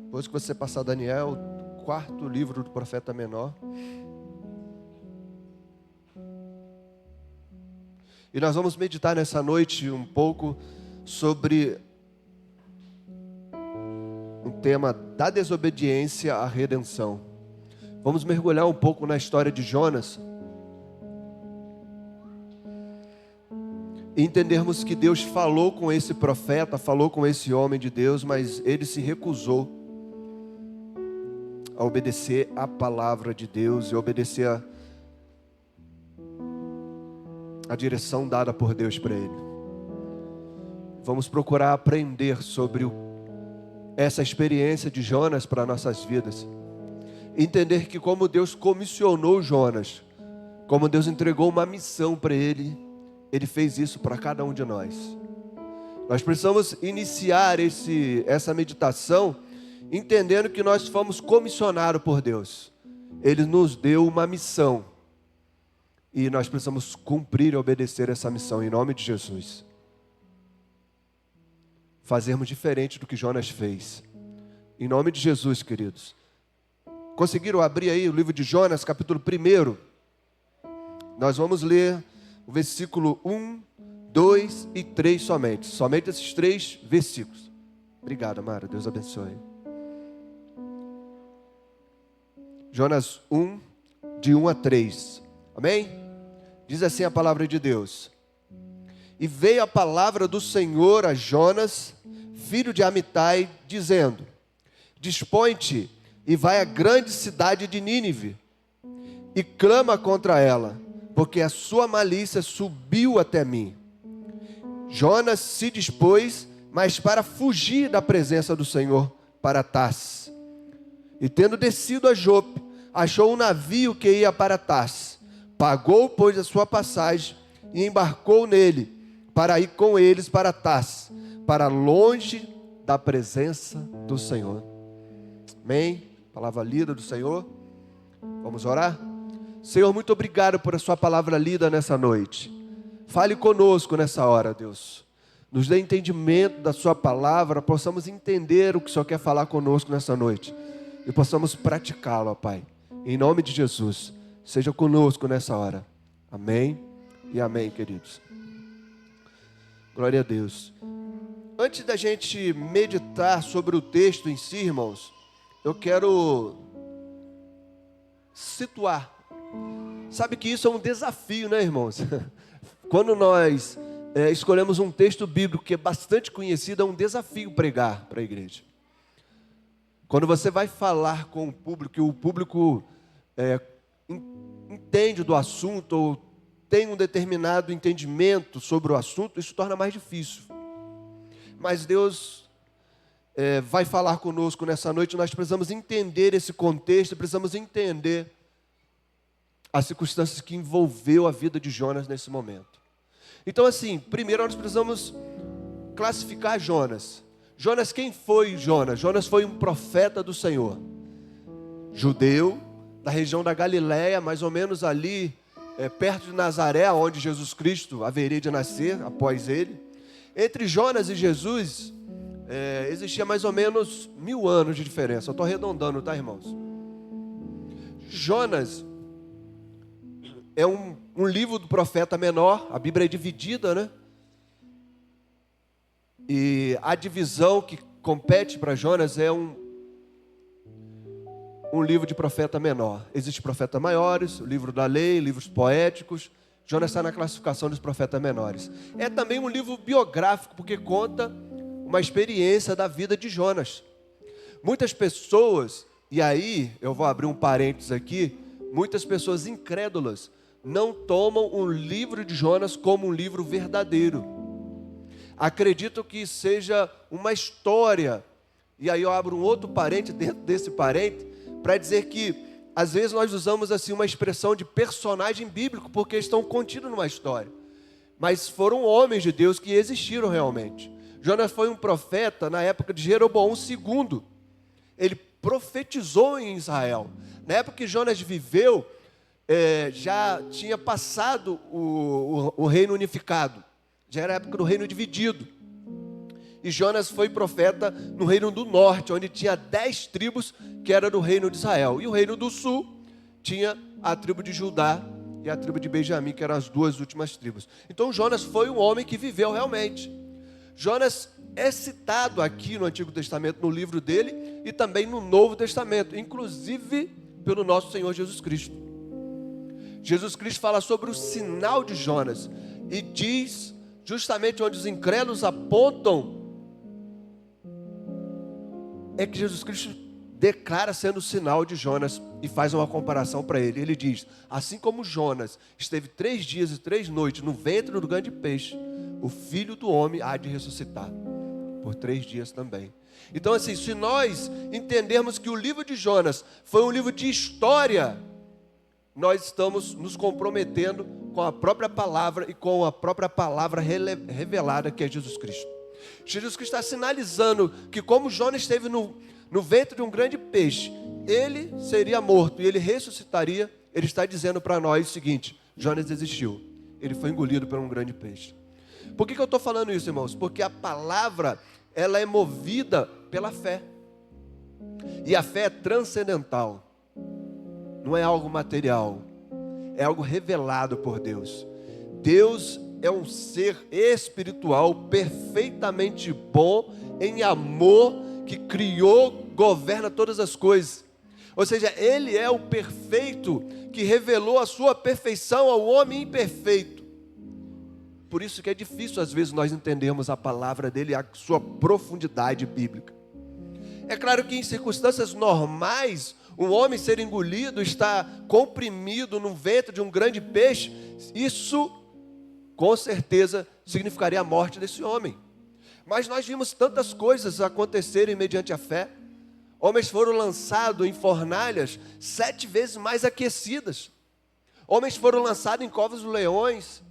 Depois que você passar Daniel, o quarto livro do profeta menor. E nós vamos meditar nessa noite um pouco sobre um tema da desobediência à redenção. Vamos mergulhar um pouco na história de Jonas e entendermos que Deus falou com esse profeta, falou com esse homem de Deus, mas ele se recusou a obedecer a palavra de Deus e obedecer a direção dada por Deus para ele. Vamos procurar aprender sobre essa experiência de Jonas para nossas vidas. Entender que como Deus comissionou Jonas, como Deus entregou uma missão para ele, Ele fez isso para cada um de nós. Nós precisamos iniciar essa meditação entendendo que nós fomos comissionados por Deus. Ele nos deu uma missão e nós precisamos cumprir e obedecer essa missão em nome de Jesus. Fazermos diferente do que Jonas fez. Em nome de Jesus, queridos. Conseguiram abrir aí o livro de Jonas, capítulo 1? Nós vamos ler o versículo 1, 2 e 3 somente. Somente esses 3 versículos. Obrigado, Amara. Deus abençoe. Jonas 1, de 1 a 3. Amém? Diz assim a palavra de Deus. E veio a palavra do Senhor a Jonas, filho de Amitai, dizendo: Dispõe-te e vai à grande cidade de Nínive, e clama contra ela, porque a sua malícia subiu até mim. Jonas se dispôs, mas para fugir da presença do Senhor, para Tarsis. E tendo descido a Jope, achou um navio que ia para Tarsis. Pagou, pois, a sua passagem e embarcou nele, para ir com eles para Tarsis, para longe da presença do Senhor. Amém? Palavra lida do Senhor. Vamos orar? Senhor, muito obrigado por a sua palavra lida nessa noite. Fale conosco nessa hora, Deus. Nos dê entendimento da sua palavra, possamos entender o que o Senhor quer falar conosco nessa noite. E possamos praticá-lo, ó Pai. Em nome de Jesus, seja conosco nessa hora. Amém e amém, queridos. Glória a Deus. Antes da gente meditar sobre o texto em si, irmãos, eu quero situar. Sabe que isso é um desafio, né, irmãos? Quando nós escolhemos um texto bíblico que é bastante conhecido, é um desafio pregar para a igreja. Quando você vai falar com o público, e o público entende do assunto, ou tem um determinado entendimento sobre o assunto, isso torna mais difícil. Mas Deus vai falar conosco nessa noite, nós precisamos entender esse contexto, precisamos entender as circunstâncias que envolveu a vida de Jonas nesse momento. Então, assim, primeiro nós precisamos classificar Jonas. Jonas, quem foi Jonas? Jonas foi um profeta do Senhor. Judeu, da região da Galileia, mais ou menos ali, perto de Nazaré, onde Jesus Cristo haveria de nascer após ele. Entre Jonas e Jesus, existia mais ou menos 1000 anos de diferença. Eu estou arredondando, tá, irmãos? Jonas é um livro do profeta menor, a Bíblia é dividida, né? E a divisão que compete para Jonas é um livro de profeta menor. Existem profetas maiores, o livro da lei, livros poéticos. Jonas está na classificação dos profetas menores. É também um livro biográfico, porque conta uma experiência da vida de Jonas. Muitas pessoas, e aí eu vou abrir um parênteses aqui, muitas pessoas incrédulas não tomam o livro de Jonas como um livro verdadeiro. Acreditam que seja uma história. E aí eu abro um outro parênteses dentro desse parênteses, para dizer que às vezes nós usamos assim uma expressão de personagem bíblico, porque estão contidos numa história. Mas foram homens de Deus que existiram realmente. Jonas foi um profeta na época de Jeroboão II. Ele profetizou em Israel. Na época que Jonas viveu, já tinha passado o reino unificado. Já era a época do reino dividido. E Jonas foi profeta no reino do norte, onde tinha 10 tribos, que era do reino de Israel. E o reino do sul tinha a tribo de Judá e a tribo de Benjamim, que eram as duas últimas tribos. Então Jonas foi um homem que viveu realmente. Jonas é citado aqui no Antigo Testamento, no livro dele, e também no Novo Testamento, inclusive pelo nosso Senhor Jesus Cristo. Jesus Cristo fala sobre o sinal de Jonas e diz justamente onde os incrédulos apontam, é que Jesus Cristo declara sendo o sinal de Jonas e faz uma comparação para ele. Ele diz: assim como Jonas esteve 3 dias e 3 noites no ventre do grande peixe, o Filho do Homem há de ressuscitar por 3 dias também. Então, assim, se nós entendermos que o livro de Jonas foi um livro de história, nós estamos nos comprometendo com a própria palavra e com a própria palavra revelada, que é Jesus Cristo. Jesus Cristo está sinalizando que, como Jonas esteve no ventre de um grande peixe, ele seria morto e ele ressuscitaria. Ele está dizendo para nós o seguinte: Jonas existiu, ele foi engolido por um grande peixe. Por que eu estou falando isso, irmãos? Porque a palavra, ela é movida pela fé. E a fé é transcendental. Não é algo material. É algo revelado por Deus. Deus é um ser espiritual perfeitamente bom, em amor, que criou, governa todas as coisas. Ou seja, Ele é o perfeito que revelou a sua perfeição ao homem imperfeito. Por isso que é difícil às vezes nós entendermos a palavra dele e a sua profundidade bíblica. É claro que em circunstâncias normais, um homem ser engolido, estar comprimido no ventre de um grande peixe, isso com certeza significaria a morte desse homem. Mas nós vimos tantas coisas acontecerem mediante a fé. Homens foram lançados em fornalhas 7 vezes mais aquecidas. Homens foram lançados em covas dos leões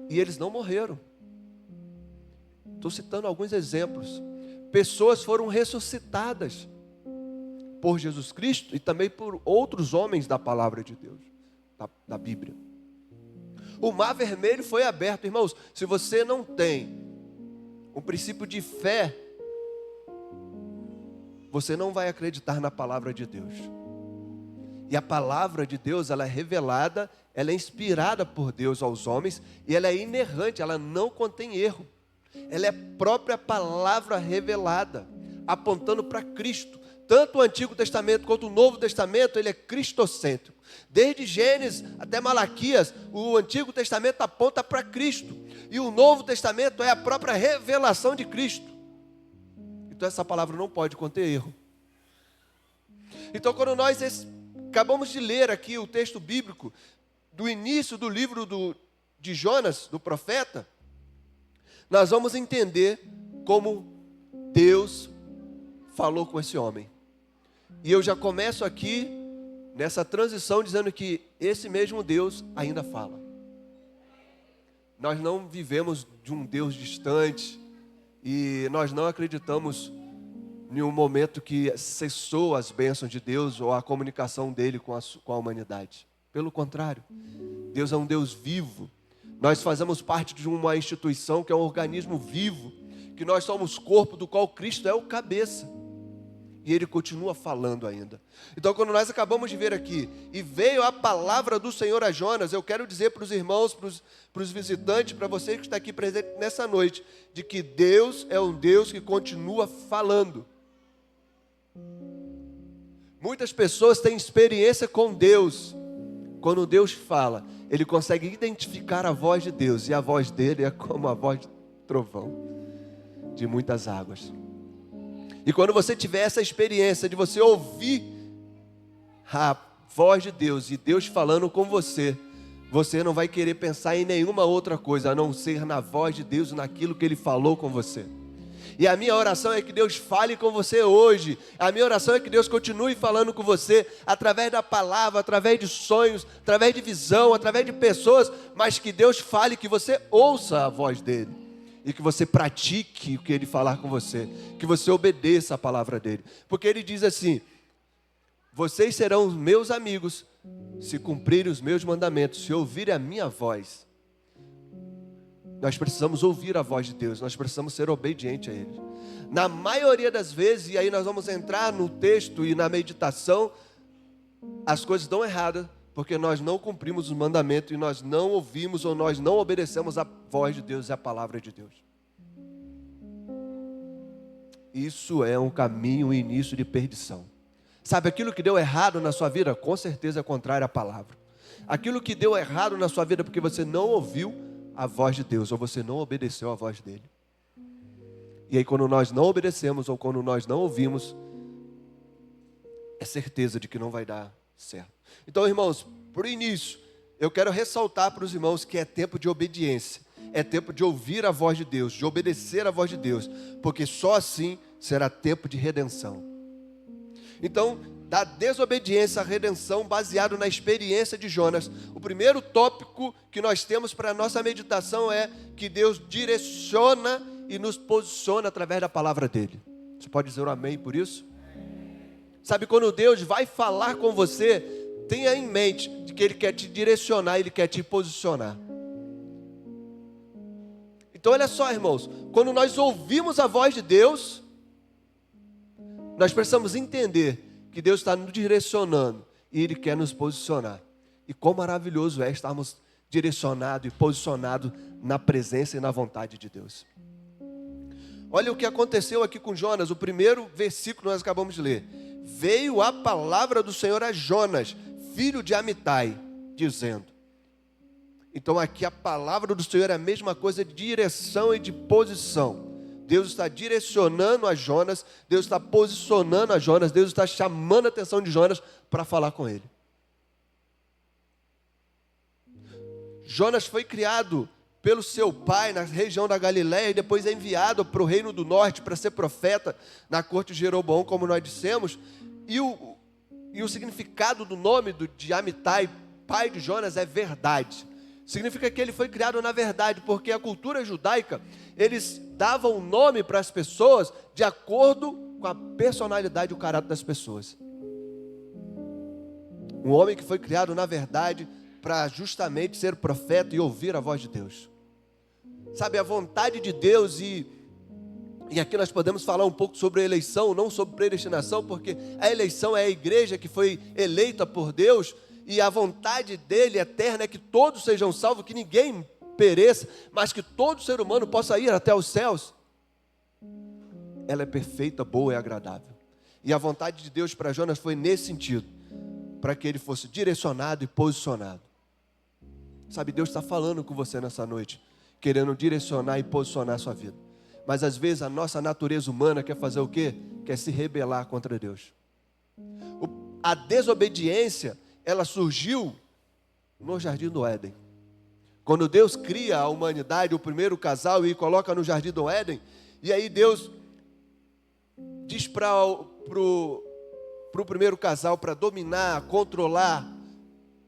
e eles não morreram. Estou citando alguns exemplos. Pessoas foram ressuscitadas por Jesus Cristo e também por outros homens da palavra de Deus, da Bíblia. O mar vermelho foi aberto. Irmãos, se você não tem um princípio de fé, você não vai acreditar na palavra de Deus. E a palavra de Deus, ela é revelada, ela é inspirada por Deus aos homens, e ela é inerrante, ela não contém erro. Ela é a própria palavra revelada, apontando para Cristo. Tanto o Antigo Testamento quanto o Novo Testamento, ele é cristocêntrico. Desde Gênesis até Malaquias, o Antigo Testamento aponta para Cristo. E o Novo Testamento é a própria revelação de Cristo. Então essa palavra não pode conter erro. Então quando nós acabamos de ler aqui o texto bíblico, do início do livro de Jonas, do profeta, nós vamos entender como Deus falou com esse homem. E eu já começo aqui nessa transição dizendo que esse mesmo Deus ainda fala. Nós não vivemos de um Deus distante e nós não acreditamos em um momento que cessou as bênçãos de Deus ou a comunicação dele com a humanidade. Pelo contrário, Deus é um Deus vivo. Nós fazemos parte de uma instituição que é um organismo vivo, que nós somos corpo do qual Cristo é o cabeça. E Ele continua falando ainda. Então quando nós acabamos de ver aqui, e veio a palavra do Senhor a Jonas, eu quero dizer para os irmãos, para os visitantes, para você que está aqui presente nessa noite, de que Deus é um Deus que continua falando. Muitas pessoas têm experiência com Deus. Quando Deus fala, ele consegue identificar a voz de Deus, e a voz dele é como a voz de trovão, de muitas águas. E quando você tiver essa experiência de você ouvir a voz de Deus e Deus falando com você, você não vai querer pensar em nenhuma outra coisa a não ser na voz de Deus e naquilo que Ele falou com você. E a minha oração é que Deus fale com você hoje. A minha oração é que Deus continue falando com você através da palavra, através de sonhos, através de visão, através de pessoas, mas que Deus fale, que você ouça a voz dEle. E que você pratique o que Ele falar com você. Que você obedeça a palavra dEle. Porque Ele diz assim: vocês serão os meus amigos se cumprirem os meus mandamentos, se ouvirem a minha voz. Nós precisamos ouvir a voz de Deus, nós precisamos ser obedientes a Ele. Na maioria das vezes, e aí nós vamos entrar no texto e na meditação, as coisas dão errado, porque nós não cumprimos os mandamentos e nós não ouvimos ou nós não obedecemos a voz de Deus e a palavra de Deus. Isso é um caminho, um início de perdição. Sabe, aquilo que deu errado na sua vida, com certeza é contrário à palavra. Aquilo que deu errado na sua vida porque você não ouviu a voz de Deus, ou você não obedeceu a voz dele. E aí quando nós não obedecemos, ou quando nós não ouvimos, é certeza de que não vai dar certo. Então, irmãos, por início, eu quero ressaltar para os irmãos que é tempo de obediência. É tempo de ouvir a voz de Deus, de obedecer a voz de Deus, porque só assim será tempo de redenção. Então, da desobediência à redenção, baseado na experiência de Jonas, o primeiro tópico que nós temos para a nossa meditação é que Deus direciona e nos posiciona através da palavra dele. Você pode dizer um amém por isso? Sabe, quando Deus vai falar com você, tenha em mente de que Ele quer te direcionar, Ele quer te posicionar. Então olha só, irmãos, quando nós ouvimos a voz de Deus, nós precisamos entender que Deus está nos direcionando e Ele quer nos posicionar. E quão maravilhoso é estarmos direcionados e posicionados na presença e na vontade de Deus. Olha o que aconteceu aqui com Jonas, o primeiro versículo que nós acabamos de ler. Veio a palavra do Senhor a Jonas, filho de Amitai, dizendo. Então aqui a palavra do Senhor é a mesma coisa de direção e de posição. Deus está direcionando a Jonas, Deus está posicionando a Jonas, Deus está chamando a atenção de Jonas para falar com ele. Jonas foi criado pelo seu pai na região da Galileia e depois é enviado para o reino do norte para ser profeta na corte de Jeroboão, como nós dissemos. E o significado do nome de Amitai, pai de Jonas, é verdade. Significa que ele foi criado na verdade, porque a cultura judaica, eles davam um nome para as pessoas de acordo com a personalidade e o caráter das pessoas. Um homem que foi criado na verdade para justamente ser profeta e ouvir a voz de Deus. Sabe, a vontade de Deus e aqui nós podemos falar um pouco sobre a eleição, não sobre predestinação, porque a eleição é a igreja que foi eleita por Deus, e a vontade dele eterna é que todos sejam salvos, que ninguém pereça, mas que todo ser humano possa ir até os céus. Ela é perfeita, boa e agradável. E a vontade de Deus para Jonas foi nesse sentido, para que ele fosse direcionado e posicionado. Sabe, Deus está falando com você nessa noite, querendo direcionar e posicionar a sua vida. Mas às vezes a nossa natureza humana quer fazer o quê? Quer se rebelar contra Deus. A desobediência, ela surgiu no Jardim do Éden. Quando Deus cria a humanidade, o primeiro casal, e coloca no Jardim do Éden, e aí Deus diz para o primeiro casal para dominar, controlar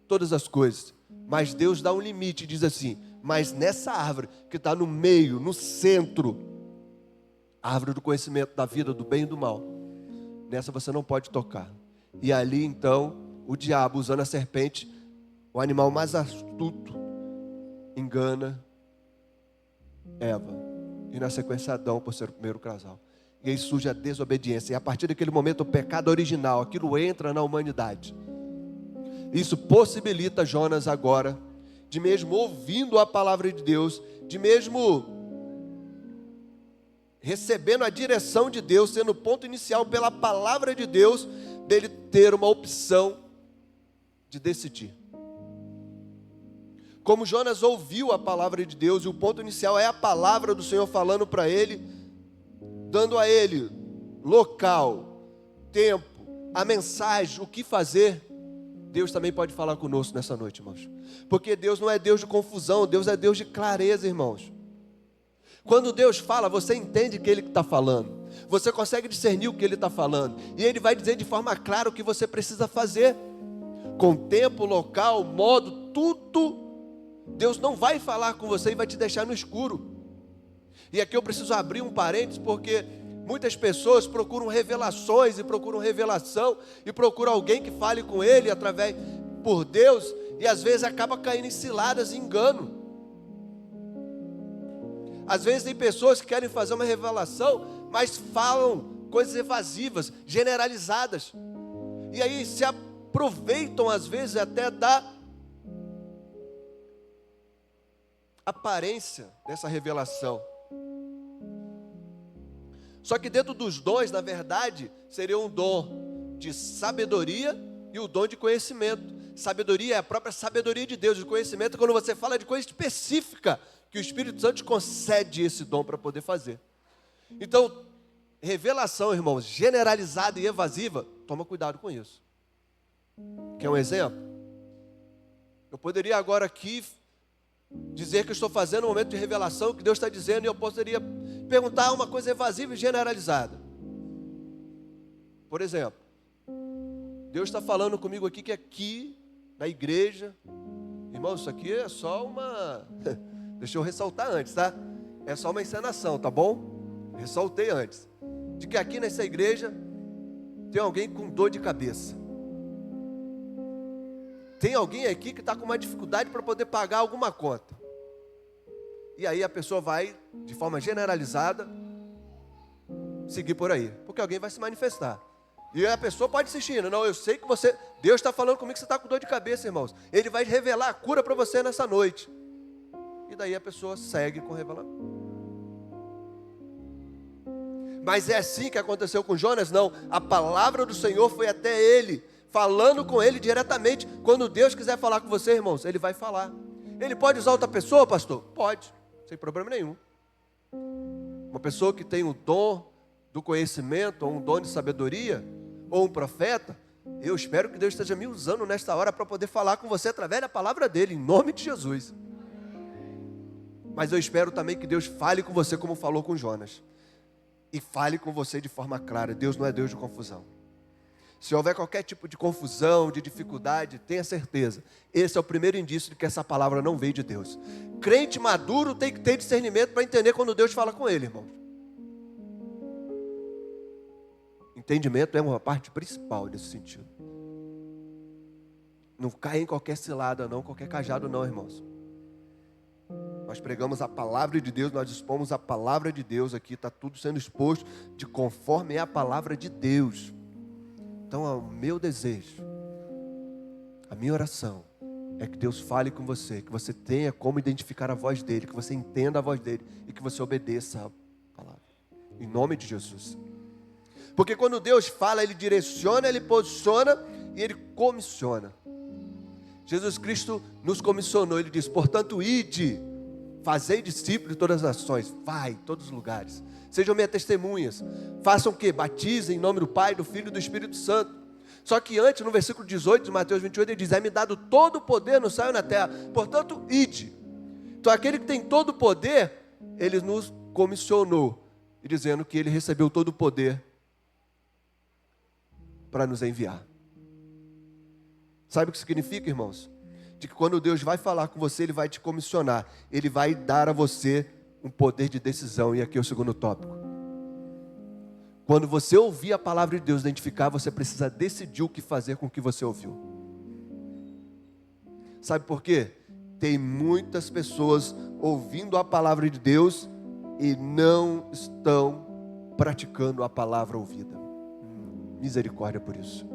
todas as coisas. Mas Deus dá um limite e diz assim, mas nessa árvore que está no meio, no centro, a árvore do conhecimento da vida, do bem e do mal, nessa você não pode tocar. E ali então, o diabo, usando a serpente, o animal mais astuto, engana Eva. E na sequência Adão, por ser o primeiro casal. E aí surge a desobediência. E a partir daquele momento o pecado original, aquilo entra na humanidade. Isso possibilita Jonas agora, de mesmo ouvindo a palavra de Deus, de mesmo recebendo a direção de Deus, sendo o ponto inicial pela palavra de Deus, dele ter uma opção de decidir. Como Jonas ouviu a palavra de Deus, e o ponto inicial é a palavra do Senhor falando para ele, dando a ele local, tempo, a mensagem, o que fazer. Deus também pode falar conosco nessa noite, irmãos. Porque Deus não é Deus de confusão, Deus é Deus de clareza, irmãos. Quando Deus fala, você entende que Ele está falando. Você consegue discernir o que Ele está falando. E Ele vai dizer de forma clara o que você precisa fazer. Com tempo, local, modo, tudo. Deus não vai falar com você e vai te deixar no escuro. E aqui eu preciso abrir um parênteses, porque muitas pessoas procuram revelações e procuram revelação e procuram alguém que fale com ele através por Deus, e às vezes acaba caindo em ciladas e engano. Às vezes tem pessoas que querem fazer uma revelação, mas falam coisas evasivas, generalizadas. E aí se aproveitam às vezes até da aparência dessa revelação. Só que dentro dos dons, na verdade, seria um dom de sabedoria e o dom de conhecimento. Sabedoria é a própria sabedoria de Deus. O conhecimento é quando você fala de coisa específica, que o Espírito Santo te concede esse dom para poder fazer. Então, revelação, irmãos, generalizada e evasiva, toma cuidado com isso. Quer um exemplo? Eu poderia agora aqui dizer que eu estou fazendo um momento de revelação, que Deus está dizendo, e eu poderia perguntar uma coisa evasiva e generalizada. Por exemplo, Deus está falando comigo aqui, que aqui, na igreja, irmão, isso aqui é só uma, deixa eu ressaltar antes, tá? É só uma encenação, tá bom? Ressaltei antes, de que aqui nessa igreja, tem alguém com dor de cabeça. Tem alguém aqui que está com uma dificuldade para poder pagar alguma conta. E aí a pessoa vai, de forma generalizada, seguir por aí. Porque alguém vai se manifestar. E a pessoa pode insistir. Não, eu sei que você... Deus está falando comigo que você está com dor de cabeça, irmãos. Ele vai revelar a cura para você nessa noite. E daí a pessoa segue com o revelamento. Mas é assim que aconteceu com Jonas? Não. A palavra do Senhor foi até ele, falando com ele diretamente. Quando Deus quiser falar com você, irmãos, Ele vai falar. Ele pode usar outra pessoa, pastor? Pode, sem problema nenhum. Uma pessoa que tem o dom do conhecimento, ou um dom de sabedoria, ou um profeta, eu espero que Deus esteja me usando nesta hora para poder falar com você através da palavra dEle, em nome de Jesus. Mas eu espero também que Deus fale com você como falou com Jonas. E fale com você de forma clara. Deus não é Deus de confusão. Se houver qualquer tipo de confusão, de dificuldade, tenha certeza. Esse é o primeiro indício de que essa palavra não veio de Deus. Crente maduro tem que ter discernimento para entender quando Deus fala com ele, irmão. Entendimento é uma parte principal desse sentido. Não cai em qualquer cilada não, qualquer cajado não, irmãos. Nós pregamos a palavra de Deus, nós expomos a palavra de Deus aqui, está tudo sendo exposto de conforme é a palavra de Deus. Então, o meu desejo, a minha oração, é que Deus fale com você, que você tenha como identificar a voz dEle, que você entenda a voz dEle e que você obedeça a palavra. Em nome de Jesus. Porque quando Deus fala, Ele direciona, Ele posiciona e Ele comissiona. Jesus Cristo nos comissionou, Ele diz, portanto, ide, fazei discípulos de todas as nações, vai em todos os lugares. Sejam minhas testemunhas. Façam o quê? Batizem em nome do Pai, do Filho e do Espírito Santo. Só que antes, no versículo 18 de Mateus 28, ele diz, é-me dado todo o poder no céu e na terra. Portanto, ide. Então, aquele que tem todo o poder, ele nos comissionou, dizendo que ele recebeu todo o poder para nos enviar. Sabe o que significa, irmãos? De que quando Deus vai falar com você, Ele vai te comissionar. Ele vai dar a você um poder de decisão. E aqui é o segundo tópico. Quando você ouvir a palavra de Deus, identificar, você precisa decidir o que fazer com o que você ouviu. Sabe por quê? Tem muitas pessoas ouvindo a palavra de Deus e não estão praticando a palavra ouvida. Misericórdia por isso.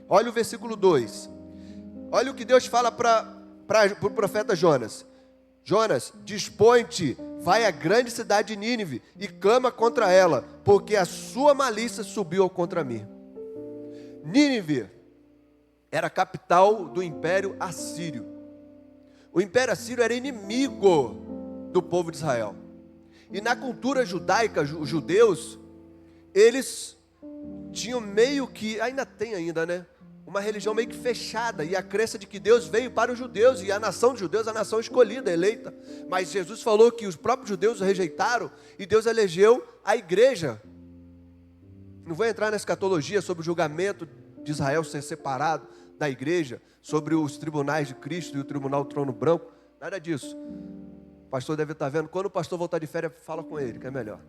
Olha o versículo 2. Olha o que Deus fala para o profeta Jonas. Jonas, dispõe-te, vai à grande cidade de Nínive e clama contra ela, porque a sua malícia subiu contra mim. Nínive era a capital do Império Assírio. O Império Assírio era inimigo do povo de Israel. E na cultura judaica, os judeus, eles tinham meio que, ainda tem ainda, né? Uma religião meio que fechada, e a crença de que Deus veio para os judeus, e a nação dos judeus, a nação escolhida, eleita. Mas Jesus falou que os próprios judeus o rejeitaram, e Deus elegeu a igreja. Não vou entrar na escatologia sobre o julgamento de Israel ser separado da igreja, sobre os tribunais de Cristo e o tribunal do trono branco, nada disso. O pastor deve estar vendo, quando o pastor voltar de férias, fala com ele, que é melhor.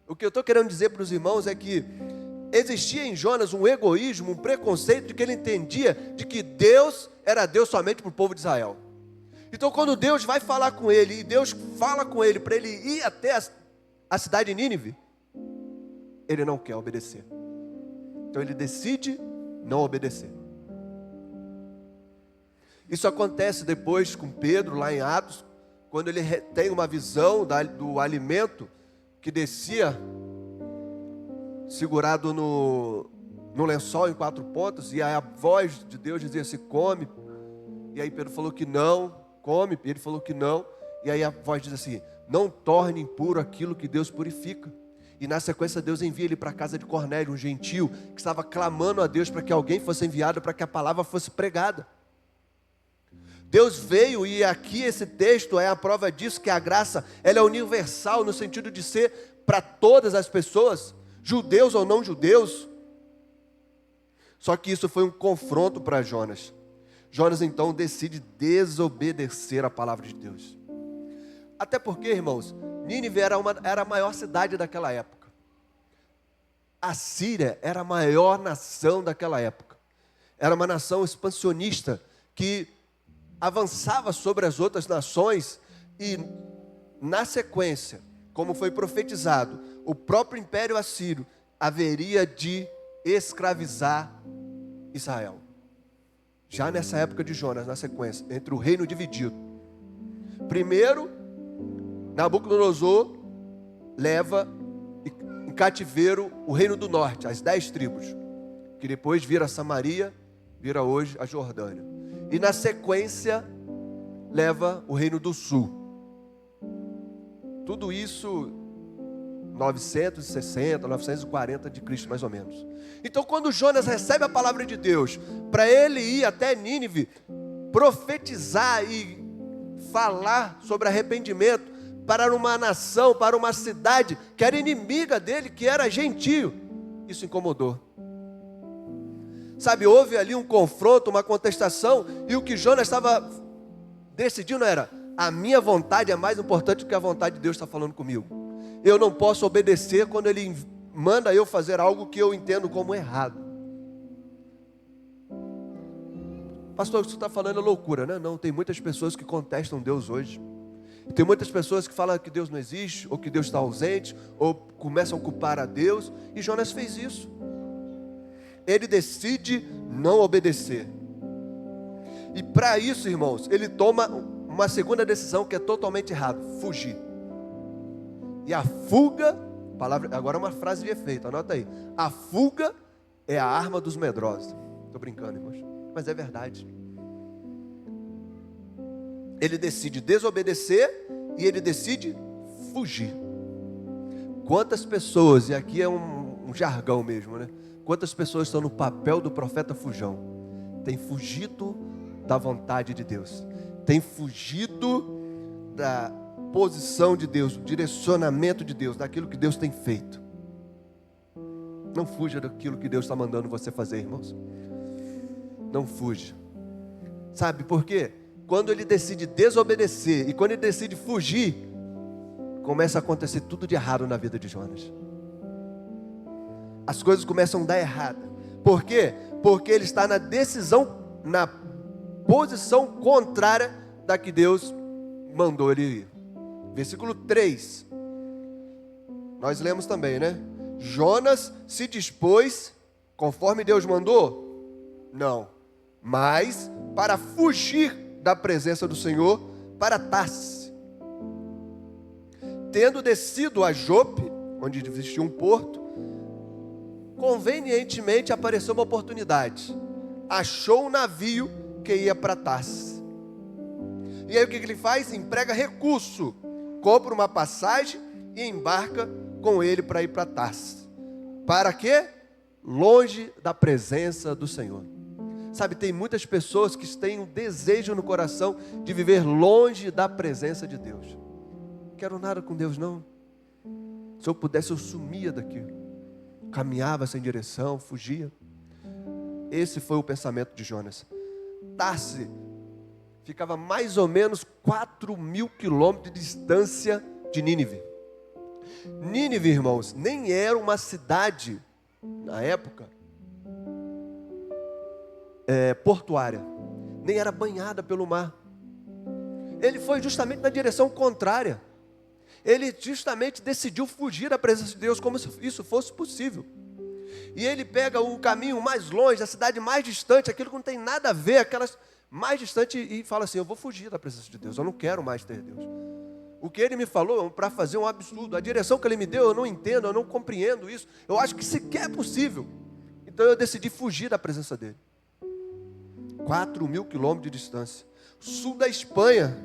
O que eu estou querendo dizer para os irmãos é que existia em Jonas um egoísmo, um preconceito de que ele entendia de que Deus era Deus somente para o povo de Israel. Então, quando Deus vai falar com ele, e Deus fala com ele para ele ir até a cidade de Nínive, ele não quer obedecer. Então, ele decide não obedecer. Isso acontece depois com Pedro, lá em Atos, quando ele tem uma visão do alimento que descia, segurado no lençol em 4 pontas, e aí a voz de Deus dizia assim: come. E aí Pedro falou que não, come. E ele falou que não. E aí a voz diz assim: não torne impuro aquilo que Deus purifica. E na sequência Deus envia ele para a casa de Cornélio, um gentio, que estava clamando a Deus para que alguém fosse enviado, para que a palavra fosse pregada. Deus veio, e aqui esse texto é a prova disso, que a graça ela é universal, no sentido de ser para todas as pessoas, judeus ou não judeus. Só que isso foi um confronto para Jonas. Jonas então decide desobedecer a palavra de Deus. Até porque, irmãos, Nínive era a maior cidade daquela época. A Síria era a maior nação daquela época. Era uma nação expansionista que avançava sobre as outras nações e, na sequência, como foi profetizado, o próprio Império Assírio haveria de escravizar Israel. Já nessa época de Jonas, na sequência, entre o reino dividido. Primeiro, Nabucodonosor leva em cativeiro o reino do norte, as 10 tribos, que depois vira Samaria, vira hoje a Jordânia. E na sequência, leva o reino do sul. Tudo isso 960, 940 de Cristo, mais ou menos. Então, quando Jonas recebe a palavra de Deus, para ele ir até Nínive, profetizar e falar sobre arrependimento para uma nação, para uma cidade que era inimiga dele, que era gentio, isso incomodou. Sabe, houve ali um confronto, uma contestação, e o que Jonas estava decidindo era: a minha vontade é mais importante do que a vontade de Deus está falando comigo. Eu não posso obedecer quando Ele manda eu fazer algo que eu entendo como errado. Pastor, o que você está falando é loucura, né? Não, tem muitas pessoas que contestam Deus hoje. Tem muitas pessoas que falam que Deus não existe, ou que Deus está ausente, ou começam a culpar a Deus, e Jonas fez isso. Ele decide não obedecer. E para isso, irmãos, ele toma uma segunda decisão que é totalmente errada: fugir. E a fuga, agora é uma frase de efeito, anota aí: a fuga é a arma dos medrosos. Estou brincando, irmãos, mas é verdade. Ele decide desobedecer e ele decide fugir. Quantas pessoas, e aqui é um jargão mesmo, né? Quantas pessoas estão no papel do profeta fujão? Tem fugido da vontade de Deus, tem fugido da posição de Deus, do direcionamento de Deus, daquilo que Deus tem feito. Não fuja daquilo que Deus está mandando você fazer, irmãos. Não fuja. Sabe por quê? Quando ele decide desobedecer e quando ele decide fugir, começa a acontecer tudo de errado na vida de Jonas. As coisas começam a dar errado. Por quê? Porque ele está na decisão, na posição contrária da que Deus mandou ele ir. Versículo 3. Nós lemos também, né? Jonas se dispôs, conforme Deus mandou? Não. Mas para fugir da presença do Senhor, para Tarsis. Tendo descido a Jope, onde existia um porto, convenientemente apareceu uma oportunidade. Achou um navio que ia para Tarsis. E aí o que ele faz? Emprega recurso, compra uma passagem e embarca com ele para ir para Tarsis. Para quê? Longe da presença do Senhor. Sabe, tem muitas pessoas que têm um desejo no coração de viver longe da presença de Deus. Não quero nada com Deus, não. Se eu pudesse, eu sumia daqui. Caminhava sem direção, fugia. Esse foi o pensamento de Jonas. Tarsis ficava mais ou menos 4.000 quilômetros de distância de Nínive. Nínive, irmãos, nem era uma cidade, na época, portuária. Nem era banhada pelo mar. ele foi justamente na direção contrária. Ele justamente decidiu fugir da presença de Deus como se isso fosse possível. E ele pega o caminho mais longe, a cidade mais distante, aquilo que não tem nada a ver, aquelas mais distante, e fala assim: eu vou fugir da presença de Deus, eu não quero mais ter Deus. O que ele me falou para fazer um absurdo, a direção que ele me deu, eu não entendo, eu não compreendo isso, eu acho que sequer é possível. Então eu decidi fugir da presença dele. 4.000 quilômetros de distância, sul da Espanha.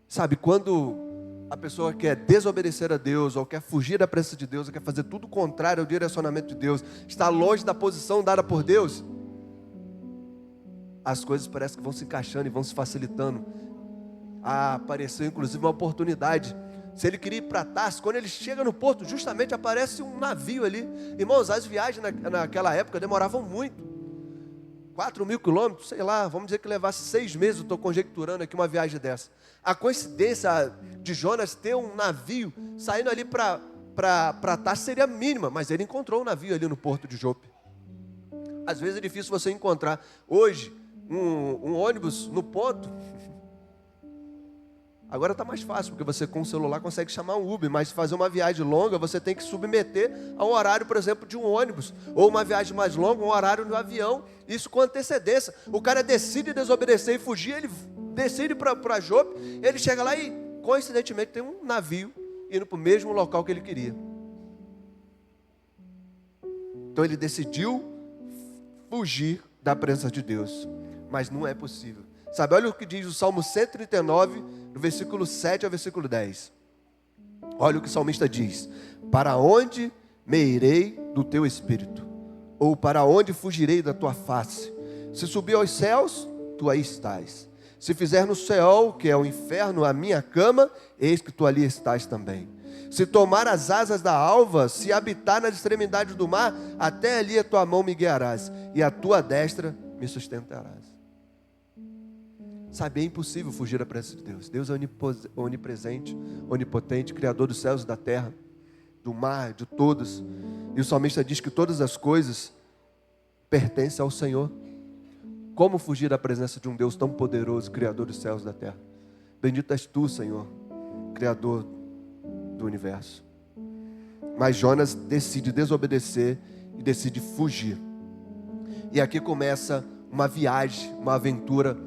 Sabe, quando a pessoa quer desobedecer a Deus, ou quer fugir da presença de Deus, ou quer fazer tudo contrário ao direcionamento de Deus, está longe da posição dada por Deus, as coisas parecem que vão se encaixando e vão se facilitando. Apareceu inclusive uma oportunidade. Se ele queria ir para Tarso, quando ele chega no porto, justamente aparece um navio ali. Irmãos, as viagens naquela época demoravam muito. 4.000 quilômetros, sei lá, vamos dizer que levasse 6 meses, eu estou conjecturando aqui uma viagem dessa. A coincidência de Jonas ter um navio saindo ali para Tarso seria mínima, mas ele encontrou um navio ali no porto de Jope. Às vezes é difícil você encontrar. Hoje, um ônibus no ponto. Agora está mais fácil, porque você com o celular consegue chamar um Uber, mas fazer uma viagem longa, você tem que submeter a um horário, por exemplo, de um ônibus, ou uma viagem mais longa, um horário do avião, isso com antecedência. O cara decide desobedecer e fugir, ele decide para Jope, ele chega lá e, coincidentemente, tem um navio indo para o mesmo local que ele queria. Então ele decidiu fugir da presença de Deus, mas não é possível. Sabe, olha o que diz o Salmo 139, do versículo 7 ao versículo 10. Olha o que o salmista diz: para onde me irei do teu espírito? Ou para onde fugirei da tua face? Se subir aos céus, tu aí estás. Se fizer no céu, que é o inferno, a minha cama, eis que tu ali estás também. Se tomar as asas da alva, se habitar nas extremidades do mar, até ali a tua mão me guiarás, e a tua destra me sustentarás. Sabe, é impossível fugir da presença de Deus. Deus é onipresente, onipotente, Criador dos céus e da terra, do mar, de todos. E o salmista diz que todas as coisas pertencem ao Senhor. Como fugir da presença de um Deus tão poderoso, Criador dos céus e da terra? Bendito és tu, Senhor, Criador do universo. Mas Jonas decide desobedecer e decide fugir. E aqui começa uma viagem, uma aventura,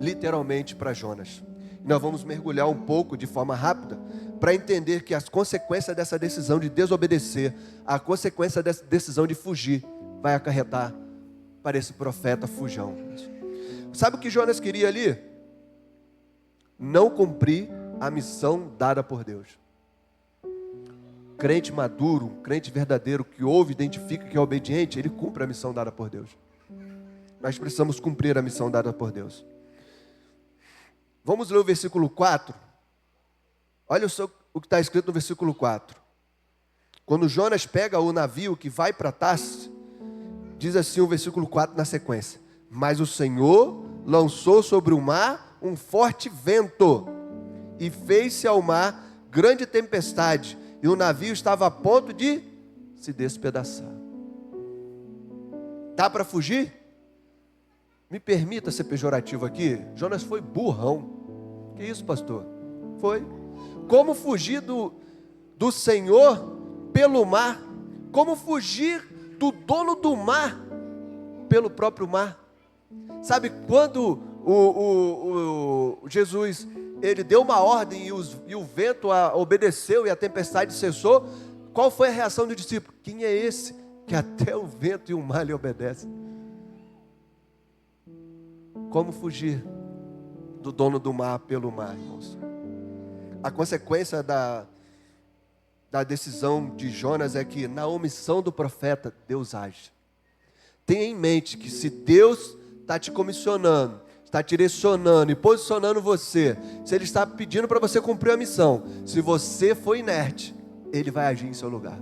literalmente para Jonas. Nós vamos mergulhar um pouco de forma rápida para entender que as consequências dessa decisão de desobedecer, a consequência dessa decisão de fugir, vai acarretar para esse profeta fujão. Sabe o que Jonas queria ali? Não cumprir a missão dada por Deus. Crente maduro, crente verdadeiro, que ouve, identifica, que é obediente, ele cumpre a missão dada por Deus. Nós precisamos cumprir a missão dada por Deus. Vamos ler o versículo 4. Olha o que está escrito no versículo 4. Quando Jonas pega o navio que vai para Tarso, diz assim o versículo 4 na sequência: mas o Senhor lançou sobre o mar um forte vento, e fez-se ao mar grande tempestade, e o navio estava a ponto de se despedaçar. Dá para fugir? Me permita ser pejorativo aqui. Jonas foi burrão. Que isso, pastor? Foi. Como fugir do Senhor pelo mar? Como fugir do dono do mar pelo próprio mar? Sabe, quando o Jesus, ele deu uma ordem e o vento obedeceu e a tempestade cessou, qual foi a reação do discípulo? Quem é esse que até o vento e o mar lhe obedecem? Como fugir do dono do mar pelo mar, irmãos? A consequência da decisão de Jonas é que na omissão do profeta, Deus age. Tenha em mente que se Deus está te comissionando, está te direcionando e posicionando você, se Ele está pedindo para você cumprir a missão, se você for inerte, Ele vai agir em seu lugar.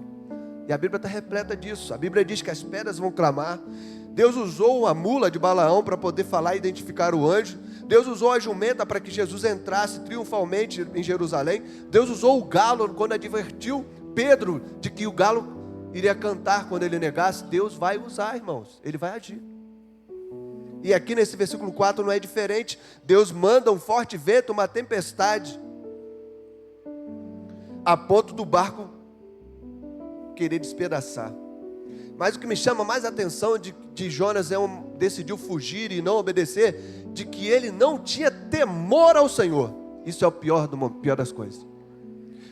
E a Bíblia está repleta disso. A Bíblia diz que as pedras vão clamar. Deus usou a mula de Balaão para poder falar e identificar o anjo. Deus usou a jumenta para que Jesus entrasse triunfalmente em Jerusalém. Deus usou o galo quando advertiu Pedro de que o galo iria cantar quando ele negasse. Deus vai usar, irmãos. Ele vai agir. E aqui nesse versículo 4 não é diferente. Deus manda um forte vento, uma tempestade, a ponto do barco querer despedaçar. Mas o que me chama mais a atenção de Jonas decidiu fugir e não obedecer, de que ele não tinha temor ao Senhor. Isso é o pior das coisas.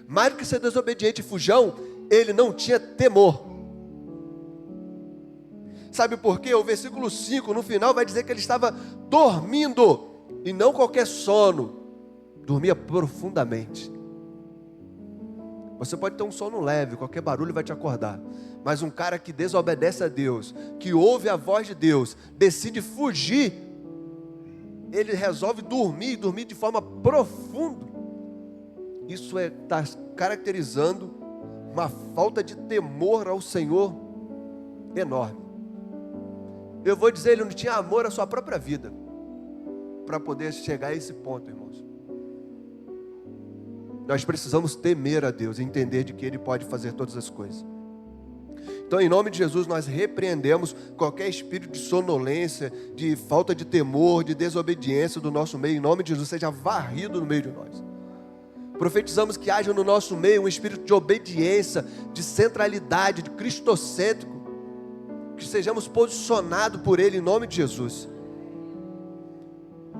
Mais do que ser desobediente e fujão, ele não tinha temor. Sabe por quê? O versículo 5 no final vai dizer que ele estava dormindo, e não qualquer sono, dormia profundamente. Você pode ter um sono leve, qualquer barulho vai te acordar. Mas um cara que desobedece a Deus, que ouve a voz de Deus, decide fugir, ele resolve dormir de forma profunda. Isso está caracterizando uma falta de temor ao Senhor enorme. Eu vou dizer, ele não tinha amor à sua própria vida, para poder chegar a esse ponto, irmãos. Nós precisamos temer a Deus e entender de que Ele pode fazer todas as coisas. Então, em nome de Jesus, nós repreendemos qualquer espírito de sonolência, de falta de temor, de desobediência do nosso meio. Em nome de Jesus, seja varrido no meio de nós. Profetizamos que haja no nosso meio um espírito de obediência, de centralidade, de cristocêntrico, que sejamos posicionados por Ele em nome de Jesus.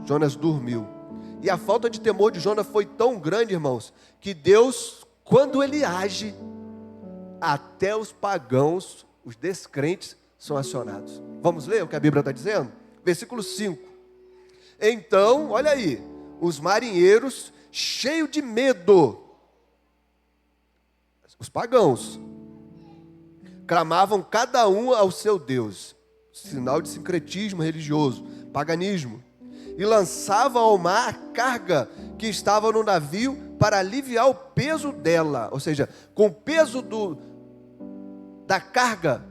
Jonas dormiu. E a falta de temor de Jonas foi tão grande, irmãos, que Deus, quando Ele age, até os pagãos, os descrentes, são acionados. Vamos ler o que a Bíblia está dizendo? Versículo 5. Então, olha aí, os marinheiros, cheios de medo, os pagãos, clamavam cada um ao seu Deus, sinal de sincretismo religioso, paganismo, e lançavam ao mar a carga que estava no navio para aliviar o peso dela. Ou seja, com o peso da carga,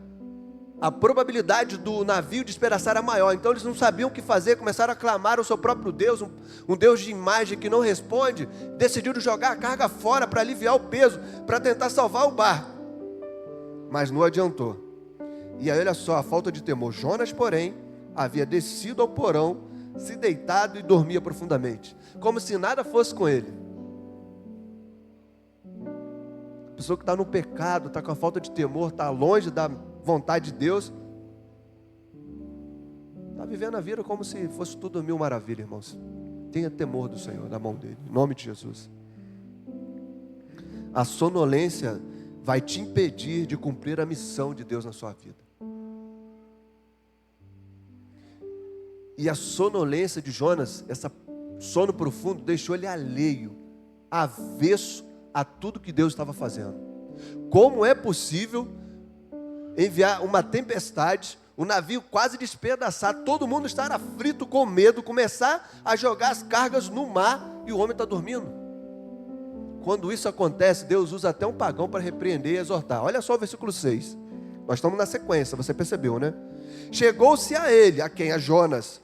a probabilidade do navio despedaçar era maior. Então eles não sabiam o que fazer, começaram a clamar ao seu próprio Deus, um Deus de imagem que não responde. Decidiram jogar a carga fora para aliviar o peso, para tentar salvar o barco. Mas não adiantou. E aí olha só, a falta de temor. Jonas, porém, havia descido ao porão, se deitado e dormia profundamente, como se nada fosse com ele. A pessoa que está no pecado, está com a falta de temor, está longe da vontade de Deus, está vivendo a vida como se fosse tudo mil maravilhas, irmãos. Tenha temor do Senhor, da mão dele, em nome de Jesus. A sonolência vai te impedir de cumprir a missão de Deus na sua vida. E a sonolência de Jonas, esse sono profundo, deixou ele alheio, avesso a tudo que Deus estava fazendo. Como é possível enviar uma tempestade, o navio quase despedaçar, todo mundo estar aflito com medo, começar a jogar as cargas no mar e o homem está dormindo? Quando isso acontece, Deus usa até um pagão para repreender e exortar. Olha só o versículo 6. Nós estamos na sequência, você percebeu, né? Chegou-se a ele, a quem? A Jonas,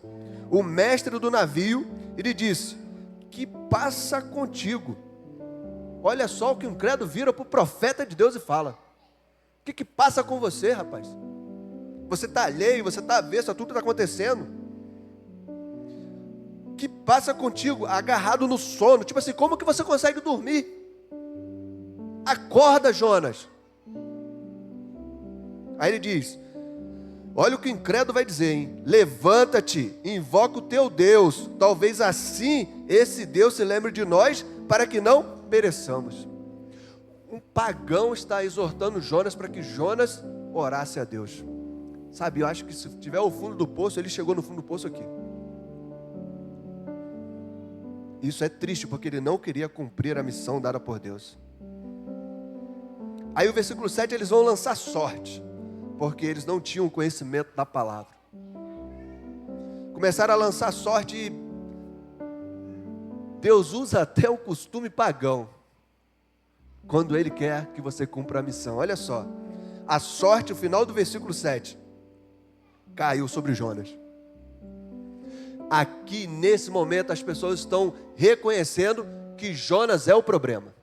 o mestre do navio, e lhe disse: que passa contigo? Olha só o que um credo vira para o profeta de Deus e fala: o que passa com você, rapaz? Você está alheio, você está avesso a tudo que está acontecendo. Que passa contigo? Agarrado no sono. Tipo assim, como que você consegue dormir? Acorda, Jonas. Aí ele diz: olha o que o incrédulo vai dizer, hein? Levanta-te, invoca o teu Deus. Talvez assim esse Deus se lembre de nós, para que não pereçamos. Um pagão está exortando Jonas para que Jonas orasse a Deus. Sabe, eu acho que se tiver o fundo do poço, ele chegou no fundo do poço aqui. Isso é triste, porque ele não queria cumprir a missão dada por Deus. Aí o versículo 7, eles vão lançar sorte, porque eles não tinham conhecimento da palavra. Começaram a lançar sorte e Deus usa até o costume pagão quando Ele quer que você cumpra a missão. Olha só, a sorte, o final do versículo 7, caiu sobre Jonas. Aqui, nesse momento, as pessoas estão reconhecendo que Jonas é o problema.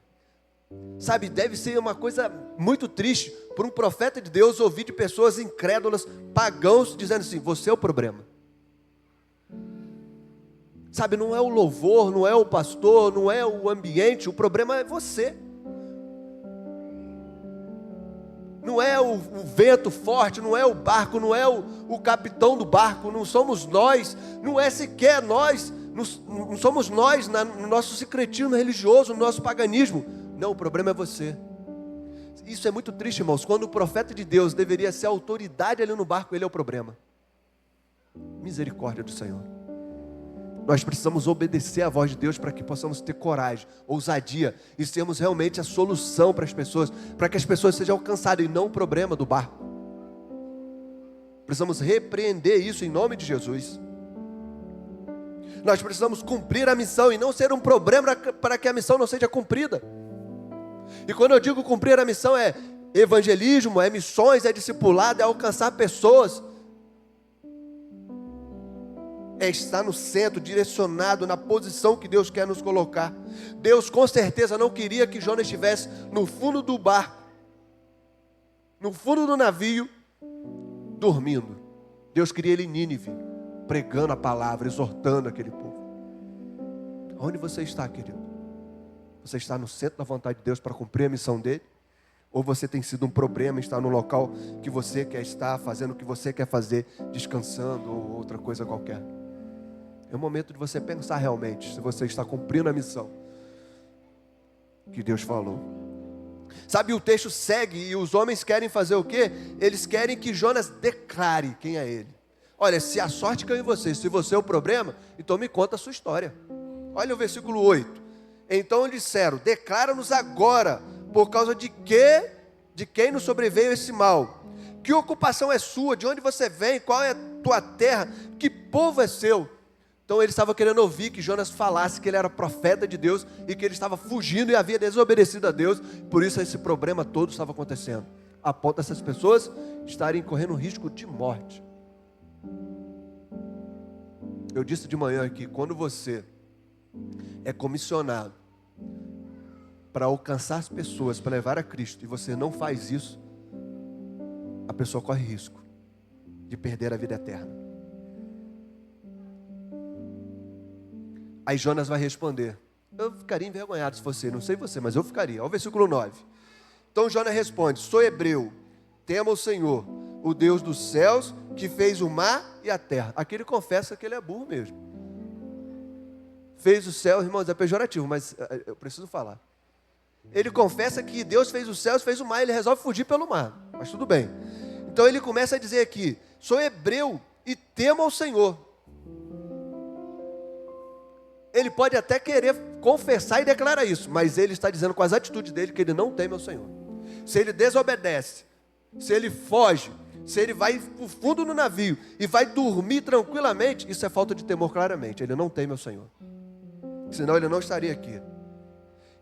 Sabe, deve ser uma coisa muito triste para um profeta de Deus ouvir de pessoas incrédulas, pagãos, dizendo assim: você é o problema. Sabe, não é o louvor, não é o pastor, não é o ambiente, o problema é você. Não é o vento forte, não é o barco, não é o capitão do barco, não somos nós, não é sequer nós, não somos nós no nosso secretismo religioso, no nosso paganismo. Não, o problema é você. Isso é muito triste, irmãos, quando o profeta de Deus deveria ser a autoridade ali no barco, ele é o problema. Misericórdia do Senhor. Nós precisamos obedecer à voz de Deus para que possamos ter coragem, ousadia e sermos realmente a solução para as pessoas, para que as pessoas sejam alcançadas e não o problema do barco. Precisamos repreender isso em nome de Jesus. Nós precisamos cumprir a missão e não ser um problema para que a missão não seja cumprida. E quando eu digo cumprir a missão, é evangelismo, é missões, é discipulado, é alcançar pessoas. É estar no centro, direcionado na posição que Deus quer nos colocar. Deus com certeza não queria que Jonas estivesse no fundo do barco, no fundo do navio, dormindo. Deus queria ele em Nínive, pregando a palavra, exortando aquele povo. Onde você está, querido? Você está no centro da vontade de Deus para cumprir a missão dele? Ou você tem sido um problema, está no local que você quer estar, fazendo o que você quer fazer, descansando ou outra coisa qualquer? É o momento de você pensar realmente se você está cumprindo a missão que Deus falou. Sabe, o texto segue e os homens querem fazer o quê? Eles querem que Jonas declare quem é ele. Olha, se a sorte caiu em você, se você é o problema, então me conta a sua história. Olha o versículo 8. Então eles disseram: declara-nos agora, por causa de quem nos sobreveio esse mal. Que ocupação é sua? De onde você vem? Qual é a tua terra? Que povo é seu? Então ele estava querendo ouvir que Jonas falasse que ele era profeta de Deus e que ele estava fugindo e havia desobedecido a Deus. Por isso esse problema todo estava acontecendo, a ponto dessas pessoas estarem correndo risco de morte. Eu disse de manhã que quando você é comissionado para alcançar as pessoas, para levar a Cristo, e você não faz isso, a pessoa corre risco de perder a vida eterna. Aí Jonas vai responder: eu ficaria envergonhado se fosse, não sei você, mas eu ficaria. Olha o versículo 9. Então Jonas responde: sou hebreu, temo o Senhor, o Deus dos céus, que fez o mar e a terra. Aqui ele confessa que ele é burro mesmo. Fez o céu, irmãos, é pejorativo, mas eu preciso falar. Ele confessa que Deus fez os céus, fez o mar, ele resolve fugir pelo mar, mas tudo bem. Então ele começa a dizer aqui: sou hebreu e temo ao Senhor. Ele pode até querer confessar e declarar isso, mas ele está dizendo com as atitudes dele que ele não teme ao Senhor. Se ele desobedece, se ele foge, se ele vai para o fundo do navio e vai dormir tranquilamente, isso é falta de temor claramente. Ele não teme ao Senhor. Senão ele não estaria aqui.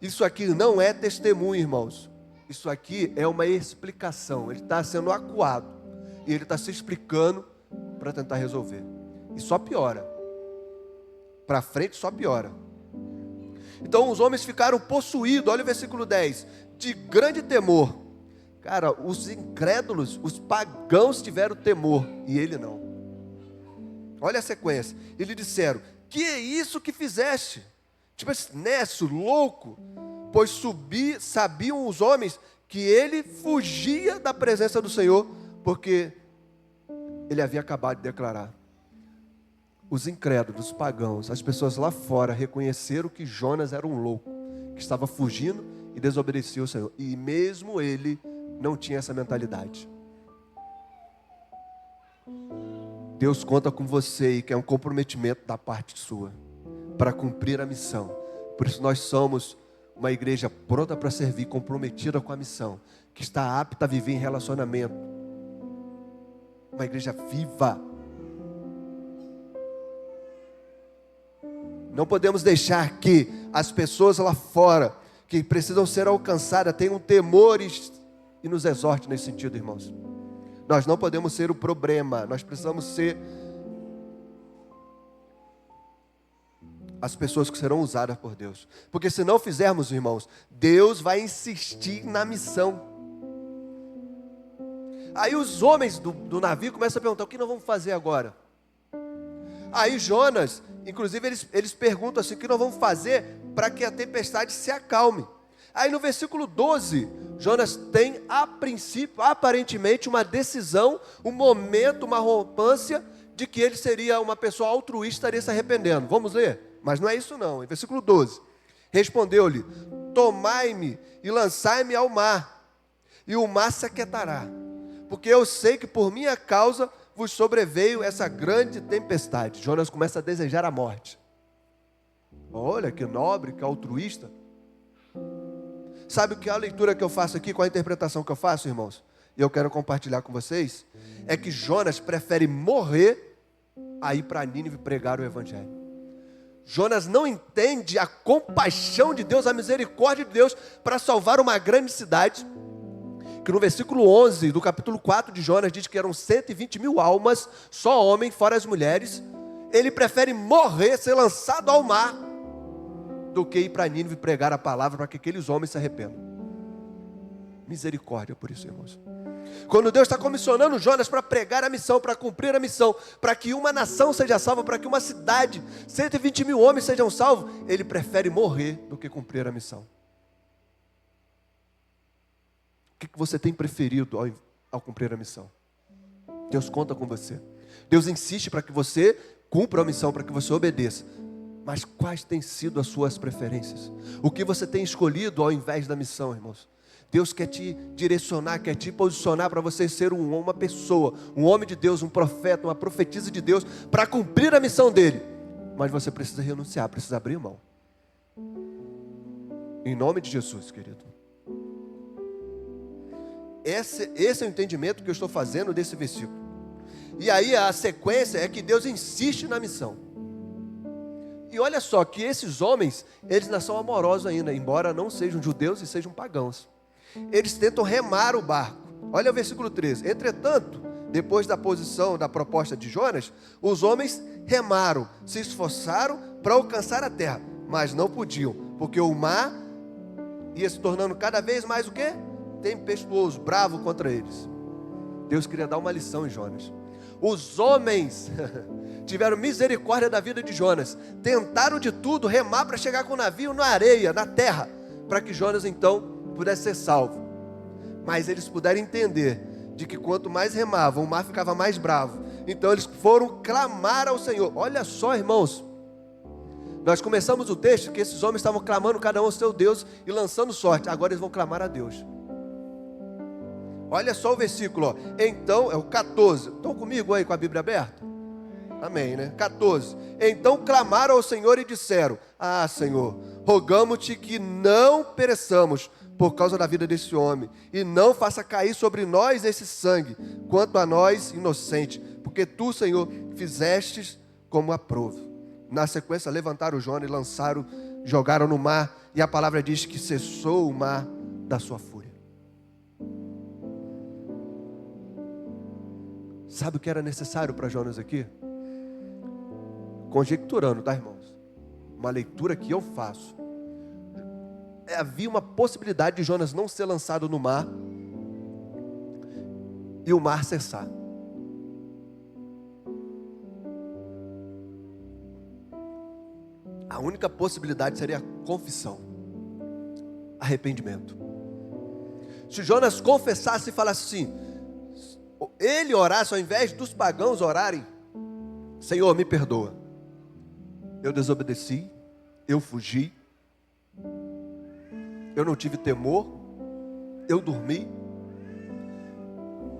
Isso aqui não é testemunho, irmãos. Isso aqui é uma explicação. Ele está sendo acuado e ele está se explicando para tentar resolver. E só piora. Para frente só piora. Então os homens ficaram possuídos, olha o versículo 10, de grande temor. Cara, os incrédulos, os pagãos tiveram temor e ele não. Olha a sequência. Eles disseram: que é isso que fizeste? Tipo assim, Nécio, louco. Pois sabiam os homens que ele fugia da presença do Senhor, porque ele havia acabado de declarar. Os incrédulos, os pagãos, as pessoas lá fora reconheceram que Jonas era um louco, que estava fugindo e desobedecia ao Senhor. E mesmo ele não tinha essa mentalidade. Deus conta com você e quer um comprometimento da parte sua para cumprir a missão. Por isso nós somos uma igreja pronta para servir, comprometida com a missão, que está apta a viver em relacionamento. Uma igreja viva. Não podemos deixar que as pessoas lá fora, que precisam ser alcançadas, tenham temores e nos exorte nesse sentido, irmãos. Nós não podemos ser o problema, nós precisamos ser as pessoas que serão usadas por Deus. Porque se não fizermos, irmãos, Deus vai insistir na missão. Aí os homens do navio começam a perguntar: o que nós vamos fazer agora? Aí Jonas, inclusive eles perguntam assim, o que nós vamos fazer para que a tempestade se acalme? Aí no versículo 12, Jonas tem a princípio, aparentemente uma decisão, um momento, uma rompância de que ele seria uma pessoa altruísta, estaria se arrependendo. Vamos ler? Mas não é isso não, em versículo 12. Respondeu-lhe, tomai-me e lançai-me ao mar, e o mar se aquietará, porque eu sei que por minha causa vos sobreveio essa grande tempestade. Jonas começa a desejar a morte. Olha que nobre, que altruísta. Sabe o que a leitura que eu faço aqui, qual a interpretação que eu faço, irmãos? E eu quero compartilhar com vocês, é que Jonas prefere morrer a ir para Nínive pregar o evangelho. Jonas não entende a compaixão de Deus, a misericórdia de Deus para salvar uma grande cidade, que no versículo 11 do capítulo 4 de Jonas diz que eram 120 mil almas, só homem, fora as mulheres. Ele prefere morrer, ser lançado ao mar, do que ir para Nínive pregar a palavra para que aqueles homens se arrependam. Misericórdia por isso, irmãos. Quando Deus está comissionando Jonas para pregar a missão, para cumprir a missão, para que uma nação seja salva, para que uma cidade, 120 mil homens sejam salvos, ele prefere morrer do que cumprir a missão. O que você tem preferido ao cumprir a missão? Deus conta com você. Deus insiste para que você cumpra a missão, para que você obedeça. Mas quais têm sido as suas preferências? O que você tem escolhido ao invés da missão, irmãos? Deus quer te direcionar, quer te posicionar para você ser uma pessoa, um homem de Deus, um profeta, uma profetisa de Deus, para cumprir a missão dele. Mas você precisa renunciar, precisa abrir mão. Em nome de Jesus, querido. Esse é o entendimento que eu estou fazendo desse versículo. E aí a sequência é que Deus insiste na missão. E olha só que esses homens, eles não são amorosos ainda, embora não sejam judeus e sejam pagãos. Eles tentam remar o barco. Olha o versículo 13. Entretanto, depois da posição, da proposta de Jonas, os homens remaram, se esforçaram para alcançar a terra, mas não podiam, porque o mar ia se tornando cada vez mais o quê? Tempestuoso, bravo contra eles. Deus queria dar uma lição em Jonas. Os homens tiveram misericórdia da vida de Jonas, tentaram de tudo remar para chegar com o navio na areia, na terra, para que Jonas então pudesse ser salvo. Mas eles puderam entender de que quanto mais remavam, o mar ficava mais bravo. Então eles foram clamar ao Senhor. Olha só, irmãos, nós começamos o texto que esses homens estavam clamando cada um ao seu Deus e lançando sorte. Agora eles vão clamar a Deus. Olha só o versículo, ó. Então, é o 14. Estão comigo aí com a Bíblia aberta? Amém, né? 14. Então clamaram ao Senhor e disseram: ah, Senhor, rogamo-te que não pereçamos por causa da vida desse homem, e não faça cair sobre nós esse sangue, quanto a nós inocente, porque tu, Senhor, fizestes como aprouve. Na sequência, levantaram Jonas e jogaram no mar, e a palavra diz que cessou o mar da sua fúria. Sabe o que era necessário para Jonas aqui? Conjecturando, tá, irmãos? Uma leitura que eu faço. Havia uma possibilidade de Jonas não ser lançado no mar e o mar cessar. A única possibilidade seria a confissão, arrependimento. Se Jonas confessasse e falasse assim, ele orasse ao invés dos pagãos orarem: Senhor, me perdoa, eu desobedeci, eu fugi, eu não tive temor, eu dormi,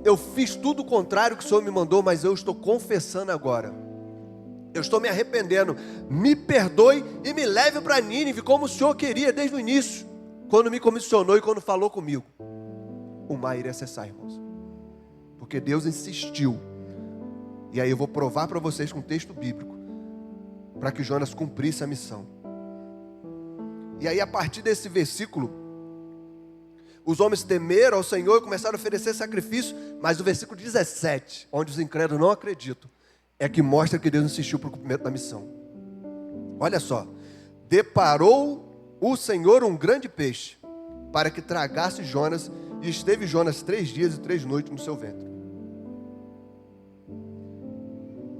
eu fiz tudo o contrário que o Senhor me mandou, mas eu estou confessando agora, eu estou me arrependendo, me perdoe e me leve para Nínive, como o Senhor queria desde o início, quando me comissionou e quando falou comigo. O mar iria cessar, irmãos, porque Deus insistiu. E aí eu vou provar para vocês com um texto bíblico, para que Jonas cumprisse a missão. E aí a partir desse versículo, os homens temeram ao Senhor e começaram a oferecer sacrifício. Mas o versículo 17, onde os incrédulos não acreditam, é que mostra que Deus insistiu para o cumprimento da missão. Olha só: deparou o Senhor um grande peixe, para que tragasse Jonas, e esteve Jonas 3 dias e 3 noites no seu ventre.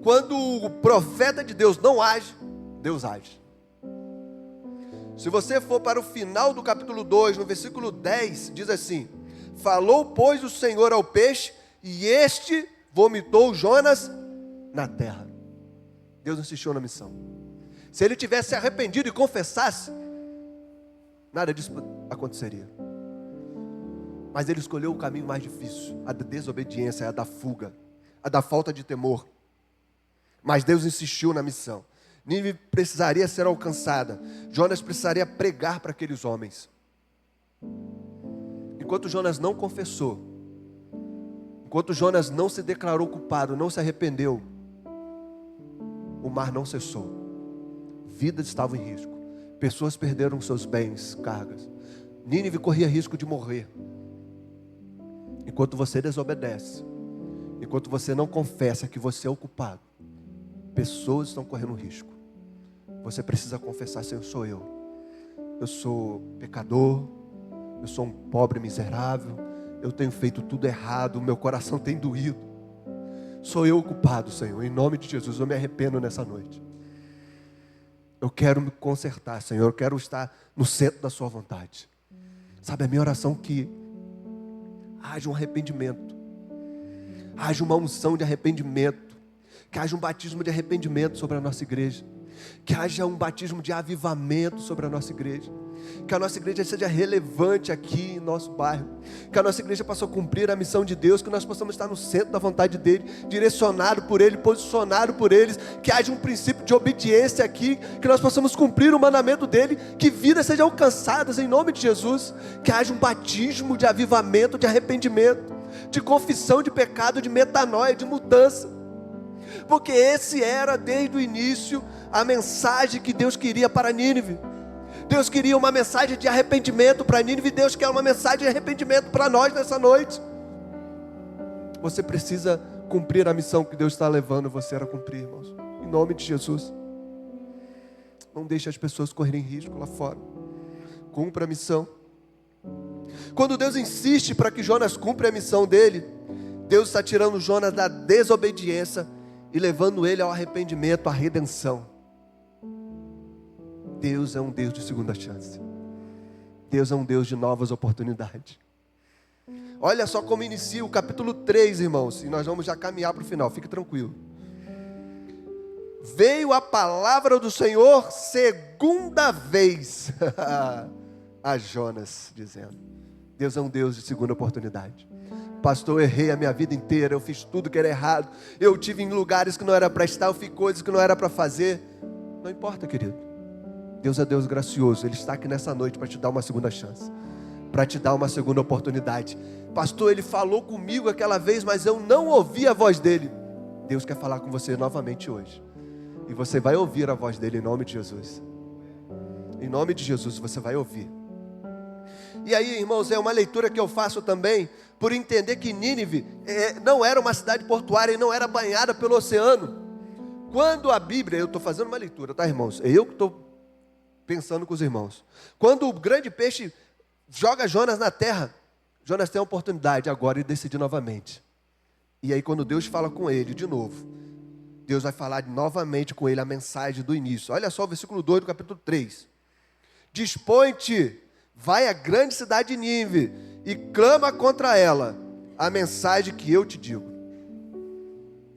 quando o profeta de Deus não age, Deus age. Se você for para o final do capítulo 2, no versículo 10, diz assim: falou, pois, o Senhor ao peixe, e este vomitou Jonas na terra. Deus insistiu na missão. Se ele tivesse arrependido e confessasse, nada disso aconteceria. Mas ele escolheu o caminho mais difícil, a da desobediência, a da fuga, a da falta de temor. Mas Deus insistiu na missão. Nínive precisaria ser alcançada. Jonas precisaria pregar para aqueles homens. Enquanto Jonas não confessou, enquanto Jonas não se declarou culpado, não se arrependeu, o mar não cessou. Vidas estavam em risco. Pessoas perderam seus bens, cargas. Nínive corria risco de morrer. Enquanto você desobedece, enquanto você não confessa que você é o culpado, pessoas estão correndo risco. Você precisa confessar: Senhor, sou eu. Eu sou pecador, eu sou um pobre miserável, eu tenho feito tudo errado, meu coração tem doído. Sou eu o culpado, Senhor. Em nome de Jesus, eu me arrependo nessa noite. Eu quero me consertar, Senhor. Eu quero estar no centro da sua vontade. Sabe, a minha oração é que haja um arrependimento, haja uma unção de arrependimento, que haja um batismo de arrependimento sobre a nossa igreja, que haja um batismo de avivamento sobre a nossa igreja, que a nossa igreja seja relevante aqui em nosso bairro, que a nossa igreja possa cumprir a missão de Deus, que nós possamos estar no centro da vontade dEle, direcionado por Ele, posicionado por eles, que haja um princípio de obediência aqui, que nós possamos cumprir o mandamento dEle, que vidas sejam alcançadas em nome de Jesus, que haja um batismo de avivamento, de arrependimento, de confissão de pecado, de metanoia, de mudança, porque esse era desde o início a mensagem que Deus queria para Nínive. Deus queria uma mensagem de arrependimento para Nínive, Deus quer uma mensagem de arrependimento para nós nessa noite. Você precisa cumprir a missão que Deus está levando você a cumprir, irmãos, em nome de Jesus. Não deixe as pessoas correrem risco lá fora. Cumpra a missão. Quando Deus insiste para que Jonas cumpra a missão dele, Deus está tirando Jonas da desobediência e levando ele ao arrependimento, à redenção. Deus é um Deus de segunda chance. Deus é um Deus de novas oportunidades. Olha só como inicia o capítulo 3, irmãos, e nós vamos já caminhar para o final, fique tranquilo. Veio a palavra do Senhor segunda vez a Jonas, dizendo: Deus é um Deus de segunda oportunidade. Pastor, eu errei a minha vida inteira, eu fiz tudo que era errado, eu estive em lugares que não era para estar, eu fiz coisas que não era para fazer. Não importa, querido. Deus é Deus gracioso, Ele está aqui nessa noite para te dar uma segunda chance, para te dar uma segunda oportunidade. Pastor, Ele falou comigo aquela vez, mas eu não ouvi a voz dEle. Deus quer falar com você novamente hoje, e você vai ouvir a voz dEle em nome de Jesus. Em nome de Jesus você vai ouvir. E aí, irmãos, é uma leitura que eu faço também, por entender que Nínive não era uma cidade portuária e não era banhada pelo oceano. Quando a Bíblia, eu estou fazendo uma leitura, tá, irmãos? É eu que estou pensando com os irmãos. Quando o grande peixe joga Jonas na terra, Jonas tem a oportunidade agora de decidir novamente. E aí quando Deus fala com ele de novo, Deus vai falar novamente com ele a mensagem do início. Olha só o versículo 2 do capítulo 3. Dispõe-te, vai à grande cidade de Nínive e clama contra ela a mensagem que eu te digo.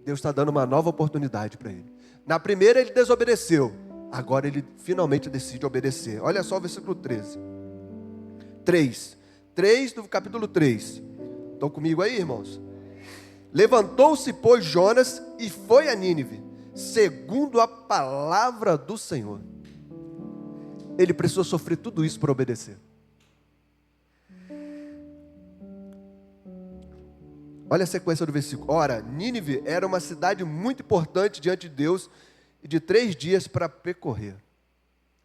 Deus está dando uma nova oportunidade para ele. Na primeira ele desobedeceu, agora ele finalmente decide obedecer. Olha só o versículo 13. 3 do capítulo 3. Estão comigo aí, irmãos? Levantou-se, pois, Jonas e foi a Nínive, segundo a palavra do Senhor. Ele precisou sofrer tudo isso para obedecer. Olha a sequência do versículo. Ora, Nínive era uma cidade muito importante diante de Deus e de 3 dias para percorrer.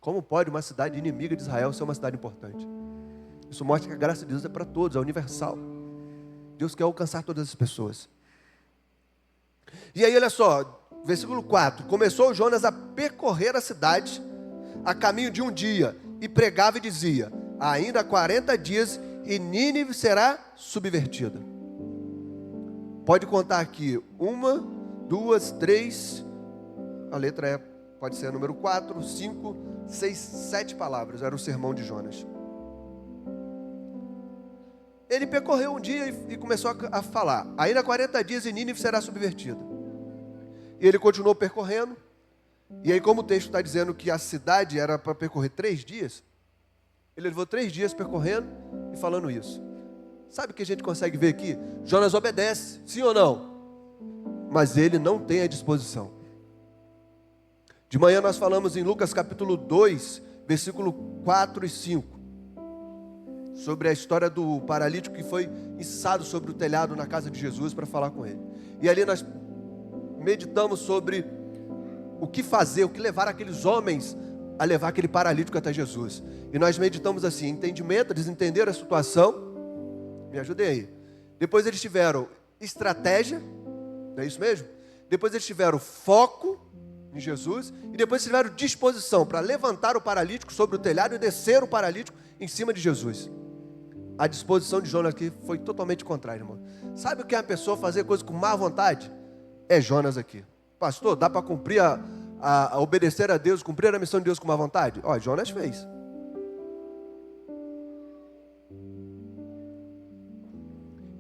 Como pode uma cidade inimiga de Israel ser uma cidade importante? Isso mostra que a graça de Deus é para todos, é universal. Deus quer alcançar todas as pessoas. E aí, olha só, versículo 4. Começou Jonas a percorrer a cidade a caminho de um dia e pregava e dizia: ainda 40 dias e Nínive será subvertida. Pode contar aqui 1, 2, 3, a letra pode ser a número 4, 5, 6, 7 palavras, era o sermão de Jonas. Ele percorreu um dia e começou a falar: ainda 40 dias e Nínive será subvertida. E ele continuou percorrendo. E aí, como o texto está dizendo que a cidade era para percorrer 3 dias, ele levou 3 dias percorrendo e falando isso. Sabe o que a gente consegue ver aqui? Jonas obedece, sim ou não? Mas ele não tem a disposição. De manhã nós falamos em Lucas capítulo 2, versículo 4 e 5. Sobre a história do paralítico que foi içado sobre o telhado na casa de Jesus para falar com ele. E ali nós meditamos sobre o que fazer, o que levar aqueles homens a levar aquele paralítico até Jesus. E nós meditamos assim: entendimento, eles entenderam a situação. Me ajudem aí. Depois eles tiveram estratégia, não é isso mesmo? Depois eles tiveram foco em Jesus. E depois tiveram disposição para levantar o paralítico sobre o telhado e descer o paralítico em cima de Jesus. A disposição de Jonas aqui foi totalmente contrária, irmão. Sabe o que é uma pessoa fazer coisa com má vontade? É Jonas aqui. Pastor, dá para cumprir a obedecer a Deus, cumprir a missão de Deus com má vontade? Ó, Jonas fez.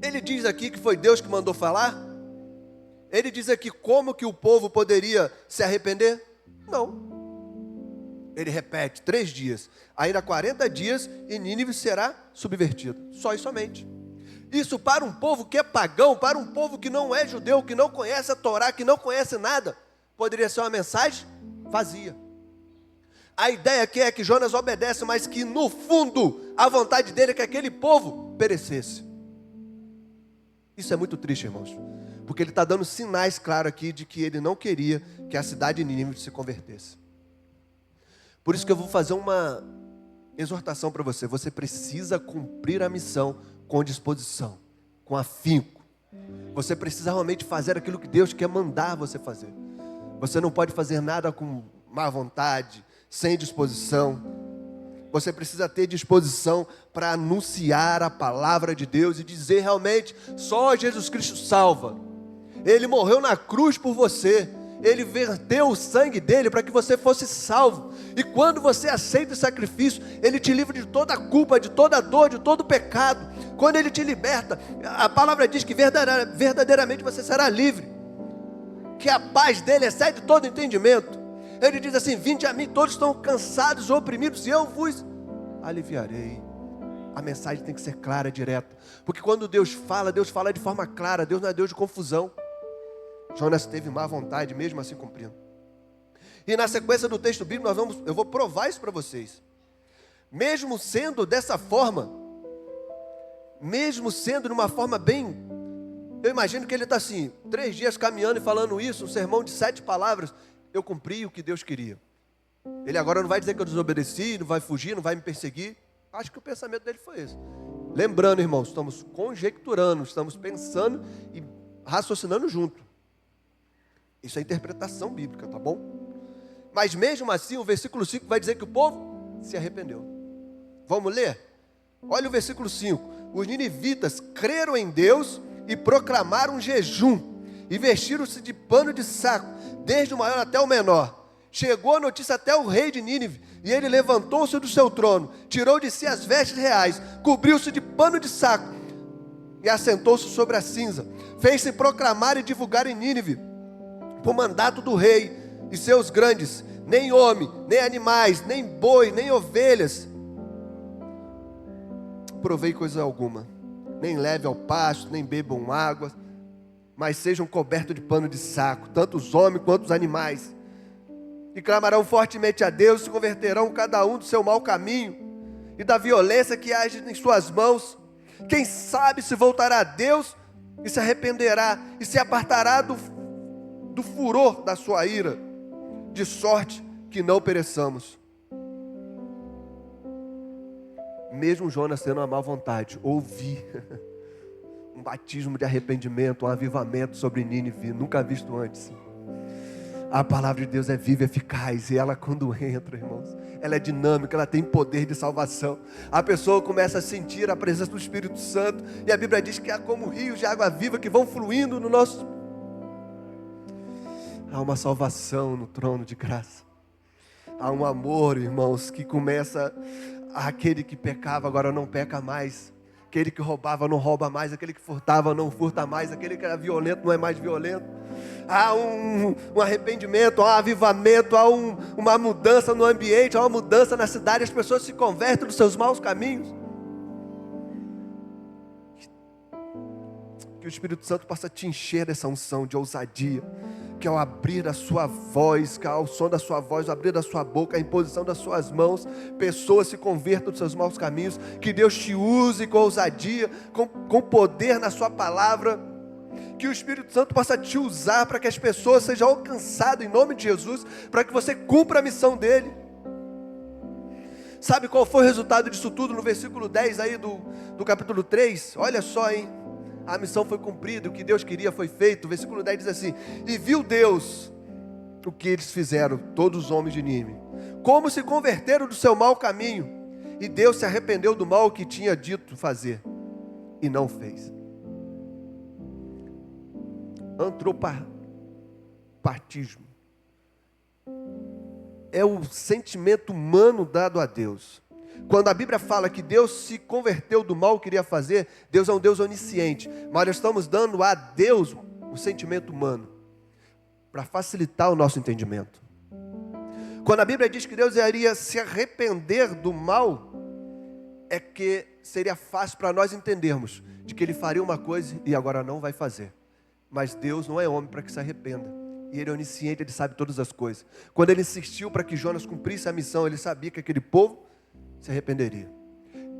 Ele diz aqui que foi Deus que mandou falar? Ele diz aqui como que o povo poderia se arrepender? Não. Ele repete 3 dias, ainda 40 dias e Nínive será subvertida. Só e somente. Isso para um povo que é pagão, para um povo que não é judeu, que não conhece a Torá, que não conhece nada, poderia ser uma mensagem vazia. A ideia aqui é que Jonas obedece, mas que no fundo a vontade dele é que aquele povo perecesse. Isso é muito triste, irmãos, porque ele está dando sinais claros aqui de que ele não queria que a cidade de Nínive se convertesse. Por isso que eu vou fazer uma exortação para você. Você precisa cumprir a missão com disposição, com afinco. Você precisa realmente fazer aquilo que Deus quer mandar você fazer. Você não pode fazer nada com má vontade, sem disposição. Você precisa ter disposição para anunciar a palavra de Deus e dizer realmente: só Jesus Cristo salva. Ele morreu na cruz por você. Ele verteu o sangue dele para que você fosse salvo. E quando você aceita o sacrifício, ele te livra de toda a culpa, de toda a dor, de todo o pecado. Quando ele te liberta, a palavra diz que verdadeiramente você será livre. Que a paz dele excede todo entendimento. Ele diz assim: vinde a mim, todos estão cansados, oprimidos, e eu vos aliviarei. A mensagem tem que ser clara, direta. Porque quando Deus fala de forma clara. Deus não é Deus de confusão. Jonas teve má vontade, mesmo assim cumprindo. E na sequência do texto bíblico, eu vou provar isso para vocês. Mesmo sendo dessa forma, mesmo sendo de uma forma bem... Eu imagino que ele está assim, 3 dias caminhando e falando isso, um sermão de 7 palavras. Eu cumpri o que Deus queria. Ele agora não vai dizer que eu desobedeci, não vai fugir, não vai me perseguir. Acho que o pensamento dele foi esse. Lembrando, irmãos, estamos conjecturando, estamos pensando e raciocinando junto. Isso é interpretação bíblica, tá bom? Mas mesmo assim, o versículo 5 vai dizer que o povo se arrependeu. Vamos ler? Olha o versículo 5. Os ninivitas creram em Deus e proclamaram jejum, e vestiram-se de pano de saco, desde o maior até o menor. Chegou a notícia até o rei de Nínive, e ele levantou-se do seu trono, tirou de si as vestes reais, cobriu-se de pano de saco, e assentou-se sobre a cinza. Fez-se proclamar e divulgar em Nínive, por mandato do rei e seus grandes: nem homem, nem animais, nem boi, nem ovelhas provei coisa alguma, nem leve ao pasto, nem bebam água, mas sejam cobertos de pano de saco, tanto os homens quanto os animais. E clamarão fortemente a Deus, se converterão cada um do seu mau caminho e da violência que age em suas mãos. Quem sabe se voltará a Deus e se arrependerá e se apartará do furor da sua ira, de sorte que não pereçamos. Mesmo Jonas tendo uma má vontade, ouvi um batismo de arrependimento, um avivamento sobre Nínive, nunca visto antes. A palavra de Deus é viva e eficaz, e ela quando entra, irmãos, ela é dinâmica, ela tem poder de salvação. A pessoa começa a sentir a presença do Espírito Santo, e a Bíblia diz que há como rios de água viva que vão fluindo no nosso... Há uma salvação no trono de graça. Há um amor, irmãos, que começa. Aquele que pecava agora não peca mais. Aquele que roubava não rouba mais. Aquele que furtava não furta mais. Aquele que era violento não é mais violento. Há um arrependimento, há um avivamento, há uma mudança no ambiente, há uma mudança na cidade. As pessoas se convertem dos seus maus caminhos. Que o Espírito Santo possa te encher dessa unção de ousadia. Que ao abrir a sua voz, que ao som da sua voz, ao abrir da sua boca, a imposição das suas mãos, pessoas se convertam dos seus maus caminhos. Que Deus te use com ousadia, com poder na sua palavra. Que o Espírito Santo possa te usar para que as pessoas sejam alcançadas em nome de Jesus, para que você cumpra a missão dele. Sabe qual foi o resultado disso tudo no versículo 10 aí do capítulo 3? Olha só, hein? A missão foi cumprida, o que Deus queria foi feito. O versículo 10 diz assim: e viu Deus o que eles fizeram, todos os homens de Nínive, como se converteram do seu mau caminho, e Deus se arrependeu do mal que tinha dito fazer, e não fez. Antropatismo é o sentimento humano dado a Deus. Quando a Bíblia fala que Deus se converteu do mal que queria fazer, Deus é um Deus onisciente, mas nós estamos dando a Deus o sentimento humano, para facilitar o nosso entendimento. Quando a Bíblia diz que Deus iria se arrepender do mal, é que seria fácil para nós entendermos, de que Ele faria uma coisa e agora não vai fazer. Mas Deus não é homem para que se arrependa, e Ele é onisciente, Ele sabe todas as coisas. Quando Ele insistiu para que Jonas cumprisse a missão, Ele sabia que aquele povo se arrependeria.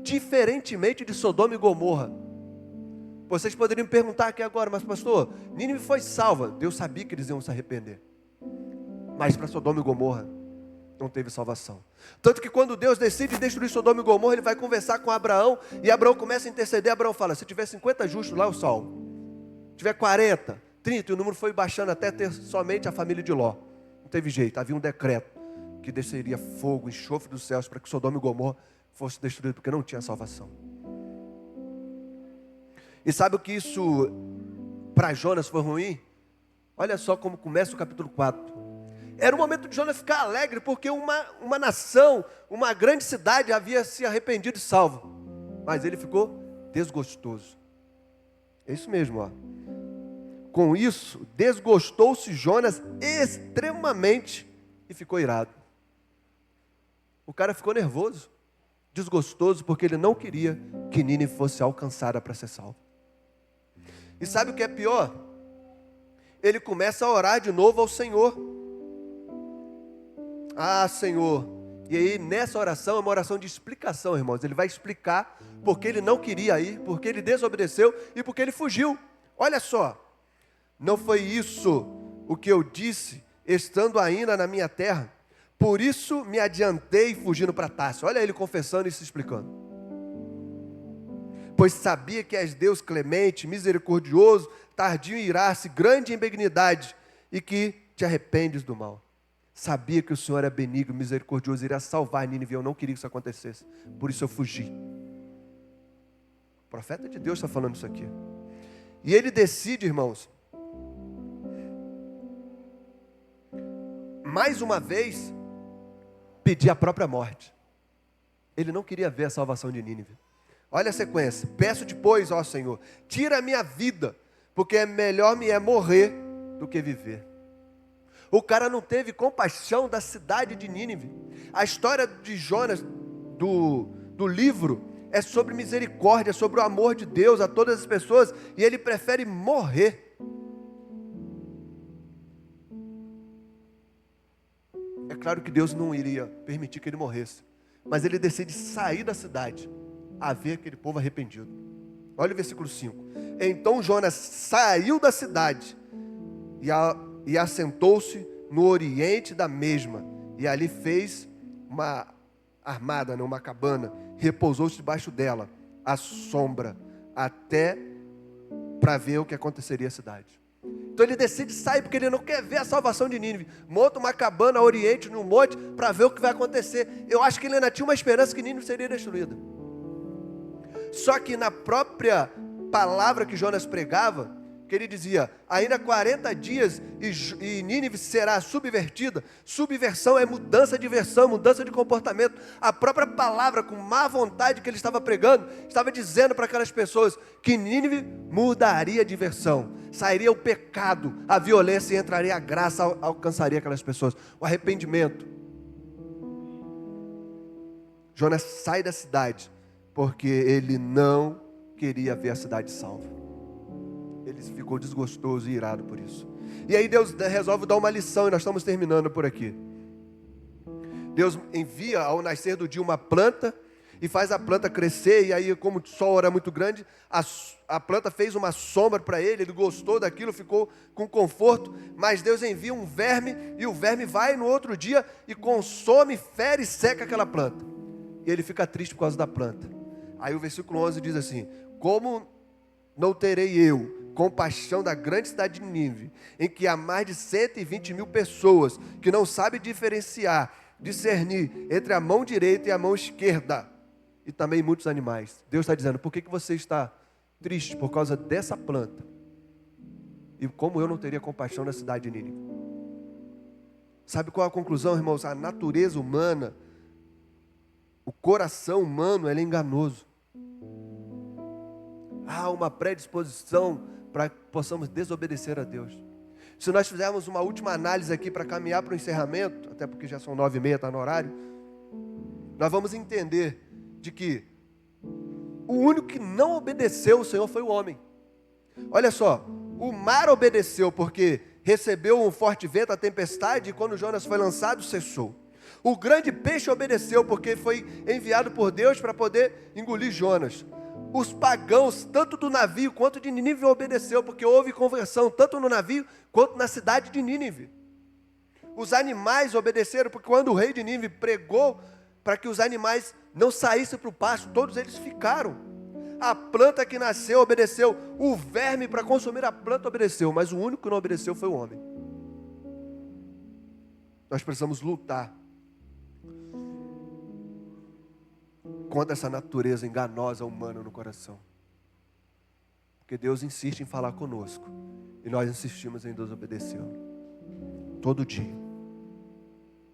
Diferentemente de Sodoma e Gomorra. Vocês poderiam me perguntar aqui agora: mas pastor, Nínive foi salva. Deus sabia que eles iam se arrepender. Mas para Sodoma e Gomorra não teve salvação. Tanto que quando Deus decide destruir Sodoma e Gomorra, Ele vai conversar com Abraão, e Abraão começa a interceder. Abraão fala: se tiver 50 justos lá, eu salvo. Se tiver 40, 30, e o número foi baixando até ter somente a família de Ló. Não teve jeito, havia um decreto que desceria fogo, enxofre dos céus, para que Sodoma e Gomorra fosse destruído, porque não tinha salvação. E sabe o que isso para Jonas foi ruim? Olha só como começa o capítulo 4. Era o momento de Jonas ficar alegre, porque uma nação, uma grande cidade havia se arrependido e salvo. Mas ele ficou desgostoso. É isso mesmo, ó. Com isso, desgostou-se Jonas extremamente e ficou irado. O cara ficou nervoso, desgostoso, porque ele não queria que Nínive fosse alcançada para ser salvo. E sabe o que é pior? Ele começa a orar de novo ao Senhor. Ah, Senhor. E aí nessa oração é uma oração de explicação, irmãos. Ele vai explicar porque ele não queria ir, porque ele desobedeceu e porque ele fugiu. Olha só. Não foi isso o que eu disse estando ainda na minha terra? Por isso me adiantei fugindo para Tarso. Olha ele confessando e se explicando. Pois sabia que és Deus clemente, misericordioso, tardio em irar-se, grande em benignidade, e que te arrependes do mal. Sabia que o Senhor é benigno, misericordioso, iria salvar Nínive. Eu não queria que isso acontecesse, por isso eu fugi. O profeta de Deus está falando isso aqui. E ele decide, irmãos, mais uma vez, pedir a própria morte. Ele não queria ver a salvação de Nínive. Olha a sequência: peço-te, pois, ó Senhor, tira a minha vida, porque melhor me é morrer do que viver. O cara não teve compaixão da cidade de Nínive. A história de Jonas, do livro, é sobre misericórdia, sobre o amor de Deus a todas as pessoas, e ele prefere morrer. É claro que Deus não iria permitir que ele morresse, mas ele decide sair da cidade a ver aquele povo arrependido. Olha o versículo 5. Então Jonas saiu da cidade e assentou-se no oriente da mesma, e ali fez uma armada, uma cabana, repousou-se debaixo dela, à sombra, até para ver o que aconteceria à cidade. Então ele decide sair, porque ele não quer ver a salvação de Nínive. Monta uma cabana ao oriente, no monte, para ver o que vai acontecer. Eu acho que ele ainda tinha uma esperança que Nínive seria destruída. Só que na própria palavra que Jonas pregava, que ele dizia: ainda 40 dias e Nínive será subvertida. Subversão é mudança de versão, mudança de comportamento. A própria palavra, com má vontade que ele estava pregando, estava dizendo para aquelas pessoas que Nínive mudaria de versão. Sairia o pecado, a violência, e entraria a graça, alcançaria aquelas pessoas. O arrependimento. Jonas sai da cidade, porque ele não queria ver a cidade salva. Ele ficou desgostoso e irado por isso. E aí Deus resolve dar uma lição, e nós estamos terminando por aqui. Deus envia ao nascer do dia uma planta, e faz a planta crescer, e aí, como o sol era muito grande, a planta fez uma sombra para ele, ele gostou daquilo, ficou com conforto, mas Deus envia um verme, e o verme vai no outro dia e consome, fere e seca aquela planta. E ele fica triste por causa da planta. Aí o versículo 11 diz assim: como não terei eu compaixão da grande cidade de Nínive, em que há mais de 120 mil pessoas que não sabem diferenciar, discernir entre a mão direita e a mão esquerda, e também muitos animais. Deus está dizendo: por que você está triste por causa dessa planta? E como eu não teria compaixão da cidade de Nínive? Sabe qual é a conclusão, irmãos? A natureza humana, o coração humano, ele é enganoso. Há uma predisposição para que possamos desobedecer a Deus. Se nós fizermos uma última análise aqui para caminhar para o encerramento, até porque já são 9h30, está no horário, nós vamos entender de que o único que não obedeceu o Senhor foi o homem. Olha só, o mar obedeceu porque recebeu um forte vento, a tempestade, e quando Jonas foi lançado, cessou. O grande peixe obedeceu porque foi enviado por Deus para poder engolir Jonas. Os pagãos, tanto do navio quanto de Nínive, obedeceu, porque houve conversão, tanto no navio quanto na cidade de Nínive. Os animais obedeceram, porque quando o rei de Nínive pregou para que os animais não saíssem para o pasto, todos eles ficaram. A planta que nasceu obedeceu, o verme para consumir a planta obedeceu, mas o único que não obedeceu foi o homem. Nós precisamos lutar contra essa natureza enganosa humana no coração. Porque Deus insiste em falar conosco, e nós insistimos em desobedecê-lo. Todo dia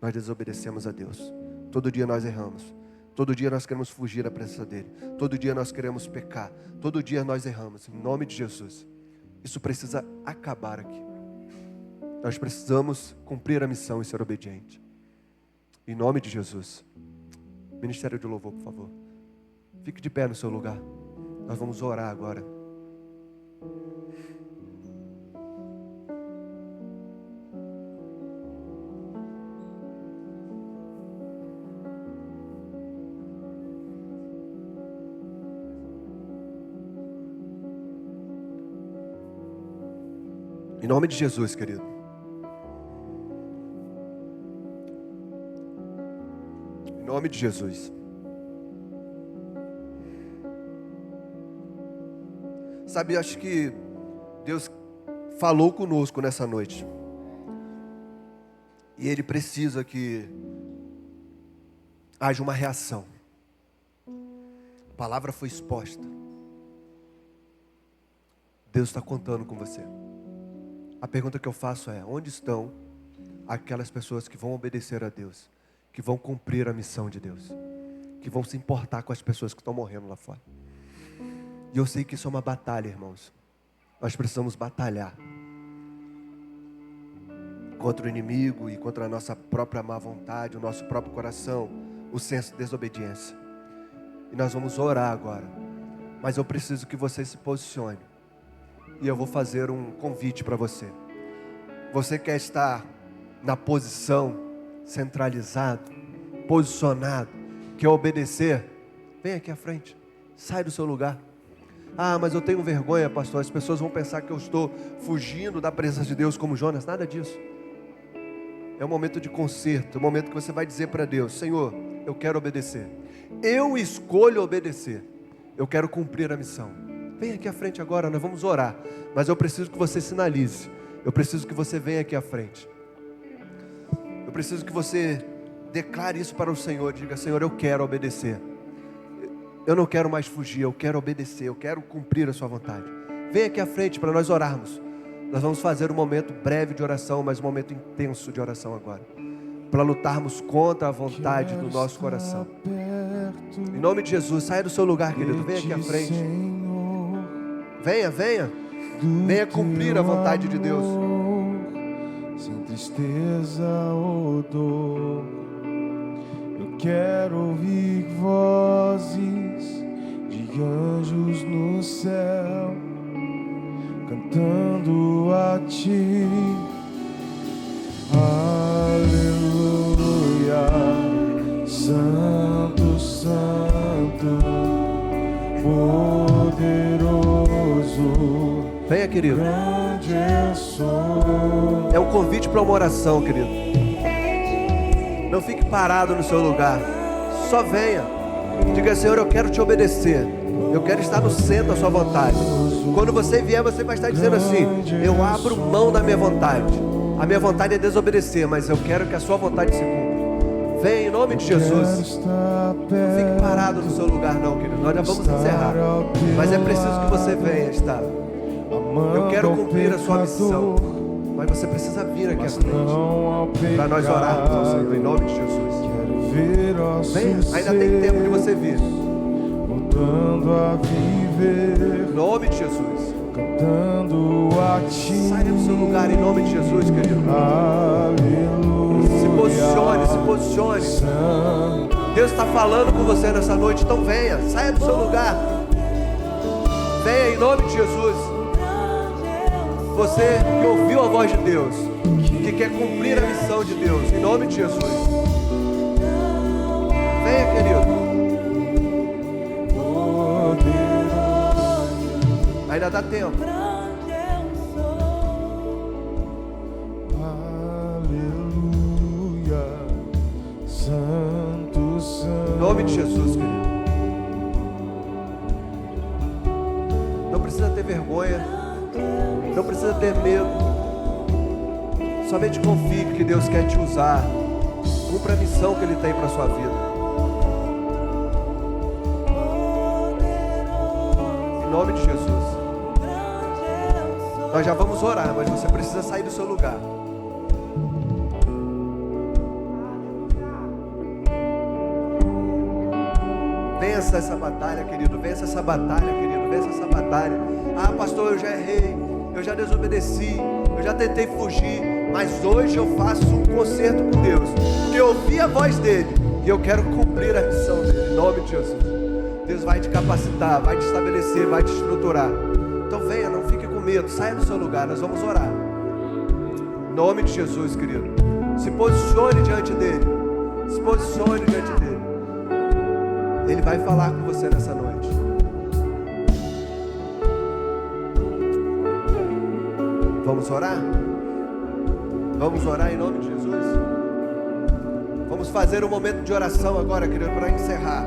nós desobedecemos a Deus. Todo dia nós erramos. Todo dia nós queremos fugir da presença dEle. Todo dia nós queremos pecar. Todo dia nós erramos. Em nome de Jesus. Isso precisa acabar aqui. Nós precisamos cumprir a missão e ser obediente. Em nome de Jesus. Ministério de louvor, por favor. Fique de pé no seu lugar. Nós vamos orar agora. Em nome de Jesus, querido. Em nome de Jesus. Sabe, acho que Deus falou conosco nessa noite. E Ele precisa que haja uma reação. A palavra foi exposta. Deus está contando com você. A pergunta que eu faço é: onde estão aquelas pessoas que vão obedecer a Deus, que vão cumprir a missão de Deus, que vão se importar com as pessoas que estão morrendo lá fora? E eu sei que isso é uma batalha, irmãos. Nós precisamos batalhar contra o inimigo e contra a nossa própria má vontade, o nosso próprio coração, o senso de desobediência. E nós vamos orar agora. Mas eu preciso que você se posicione. E eu vou fazer um convite para você. Você quer estar na posição, centralizado, posicionado, quer obedecer? Vem aqui à frente. Sai do seu lugar. Ah, mas eu tenho vergonha, pastor. As pessoas vão pensar que eu estou fugindo da presença de Deus como Jonas. Nada disso. É um momento de conserto. É um momento que você vai dizer para Deus: Senhor, eu quero obedecer. Eu escolho obedecer. Eu quero cumprir a missão. Vem aqui à frente agora, nós vamos orar. Mas eu preciso que você sinalize. Eu preciso que você venha aqui à frente. Eu preciso que você declare isso para o Senhor. Diga: Senhor, eu quero obedecer. Eu não quero mais fugir, eu quero obedecer. Eu quero cumprir a sua vontade. Vem aqui à frente para nós orarmos. Nós vamos fazer um momento breve de oração, mas um momento intenso de oração agora, para lutarmos contra a vontade do nosso coração. Em nome de Jesus, saia do seu lugar, querido. Venha aqui à frente. Venha, venha. Venha cumprir a vontade de Deus. Sem tristeza ou dor, eu quero ouvir vozes de anjos no céu, cantando a Ti. Aleluia, Santo, Santo, poderoso. Venha, querido. Grande eu sou. É um convite para uma oração, querido. Não fique parado no seu lugar. Só venha. Diga: Senhor, eu quero te obedecer. Eu quero estar no centro da sua vontade. Quando você vier, você vai estar dizendo assim: eu abro mão da minha vontade. A minha vontade é desobedecer, mas eu quero que a sua vontade se cumpra. Vem em nome de Jesus. Não fique parado no seu lugar não, querido. Nós já vamos encerrar. Mas é preciso que você venha estar. Eu quero cumprir a sua missão. Mas você precisa vir aqui à frente para nós orarmos ao Senhor, em nome de Jesus. Venha, ainda tem tempo de você vir. Voltando a viver, Em nome de Jesus. cantando a Ti. Saia do seu lugar em nome de Jesus, querido. Aleluia. Se posicione, se posicione. Deus está falando com você nessa noite, então venha, saia do seu lugar. Venha em nome de Jesus. Você que ouviu a voz de Deus, que quer cumprir a missão de Deus, em nome de Jesus. Venha, querido. Ainda dá tempo. Aleluia, Santo, Santo. Em nome de Jesus, querido. Não precisa ter vergonha. Não precisa ter medo. Somente confie que Deus quer te usar. Cumpra a missão que Ele tem para a sua vida. Em nome de Jesus. Nós já vamos orar, mas você precisa sair do seu lugar. Vença essa batalha, querido. Vença essa batalha, querido. Vença essa batalha. Ah, pastor, eu já errei. Eu já desobedeci. Eu já tentei fugir. Mas hoje eu faço um concerto com Deus. Porque eu ouvi a voz dele. E eu quero cumprir a missão dele. Em nome de Jesus. Deus vai te capacitar, vai te estabelecer, vai te estruturar. Então venha, não fique com medo. Saia do seu lugar. Nós vamos orar. Em nome de Jesus, querido. Se posicione diante dele. Se posicione diante dele. Ele vai falar com você nessa noite. Vamos orar? Vamos orar em nome de Jesus? Vamos fazer um momento de oração agora, querido, para encerrar.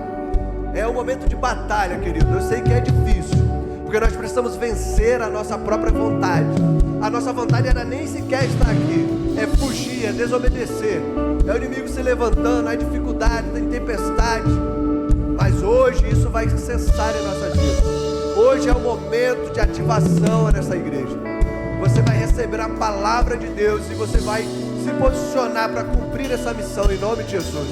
É um momento de batalha, querido. Eu sei que é difícil, porque nós precisamos vencer a nossa própria vontade. A nossa vontade era nem sequer estar aqui. É fugir, é desobedecer. É o inimigo se levantando, há dificuldade, tem tempestade. Mas hoje isso vai cessar em nossas vidas. Hoje é o momento de ativação nessa igreja. Você vai receber a palavra de Deus e você vai se posicionar para cumprir essa missão em nome de Jesus.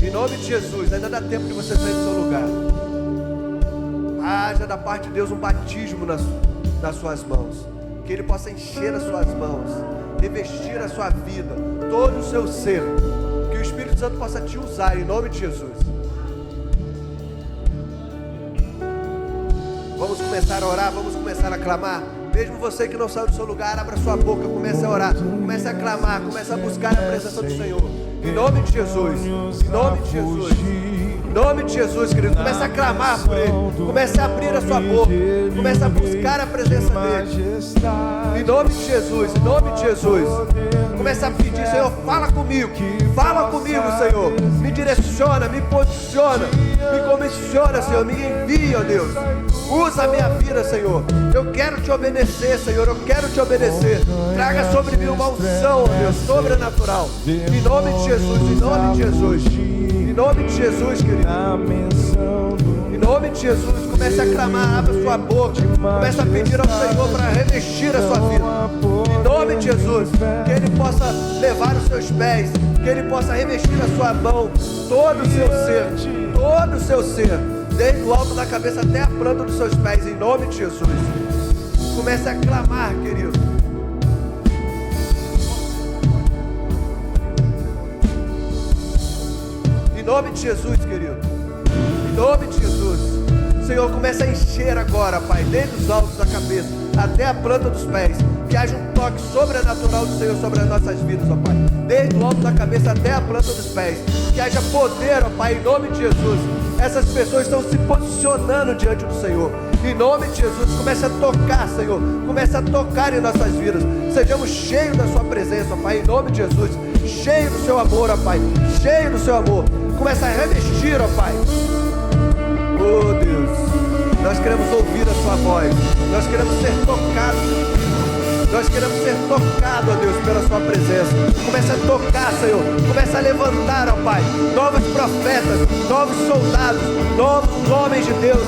Em nome de Jesus, ainda dá tempo de você sair do seu lugar. Haja da parte de Deus um batismo nas suas mãos. Que Ele possa encher as suas mãos, revestir a sua vida, todo o seu ser. Que o Espírito Santo possa te usar em nome de Jesus. Vamos começar a orar, vamos começar a clamar. Mesmo você que não saiu do seu lugar, abra sua boca, comece a orar, comece a clamar, comece a buscar a presença do Senhor. Em nome de Jesus, em nome de Jesus, em nome de Jesus, querido. Comece a clamar por Ele, comece a abrir a sua boca, comece a buscar a presença dEle. Em nome de Jesus, em nome de Jesus. Comece a pedir: Senhor, fala comigo, Senhor. Me direciona, me posiciona, me comissiona, Senhor, me envia, ó Deus. Usa a minha vida, Senhor. Eu quero te obedecer, Senhor. Eu quero te obedecer. Traga sobre mim uma unção, ó Deus, sobrenatural. Em nome de Jesus, em nome de Jesus. Em nome de Jesus, querido. Em nome de Jesus, comece a clamar, abra sua boca, comece a pedir ao Senhor para revestir a sua vida. Em nome de Jesus, que Ele possa levar os seus pés, que Ele possa revestir a sua mão, todo o seu ser, desde o alto da cabeça até a planta dos seus pés, em nome de Jesus. Comece a clamar, querido. Em nome de Jesus, querido. Em nome de Jesus. Senhor, começa a encher agora, Pai, desde os altos da cabeça até a planta dos pés. Que haja um toque sobrenatural do Senhor sobre as nossas vidas, ó Pai. Desde o alto da cabeça até a planta dos pés. Que haja poder, ó Pai, em nome de Jesus. Essas pessoas estão se posicionando diante do Senhor. Em nome de Jesus, comece a tocar, Senhor. Comece a tocar em nossas vidas. Sejamos cheios da sua presença, ó Pai, em nome de Jesus. Cheio do seu amor, ó Pai. Cheio do seu amor. Comece a revestir, ó Pai. Oh Deus, nós queremos ouvir a sua voz. Nós queremos ser tocados. Nós queremos ser tocados, ó Deus, pela sua presença. Comece a tocar, Senhor. Comece a levantar, ó Pai, novos profetas, novos soldados, novos homens de Deus,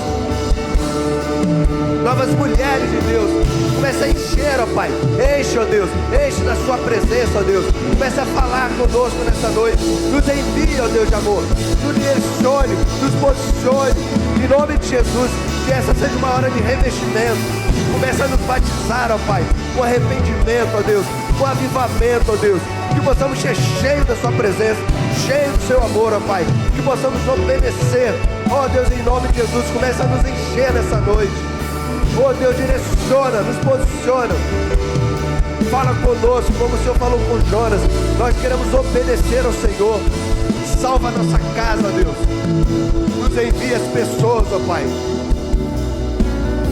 novas mulheres de Deus. Comece a encher, ó Pai. Enche, ó Deus. Enche da sua presença, ó Deus. Comece a falar conosco nessa noite. Nos envie, ó Deus de amor. Nos direcione, nos posicione. Em nome de Jesus, que essa seja uma hora de revestimento. Comece a nos batizar, ó Pai, com arrependimento, ó Deus, com avivamento, ó Deus. Que possamos ser cheios da sua presença, cheios do seu amor, ó Pai. Que possamos obedecer, ó Deus, em nome de Jesus. Comece a nos encher nessa noite. Ó Deus, direciona, nos posiciona. Fala conosco, como o Senhor falou com Jonas. Nós queremos obedecer ao Senhor. Salva a nossa casa, ó Deus. Nos envia as pessoas, ó Pai.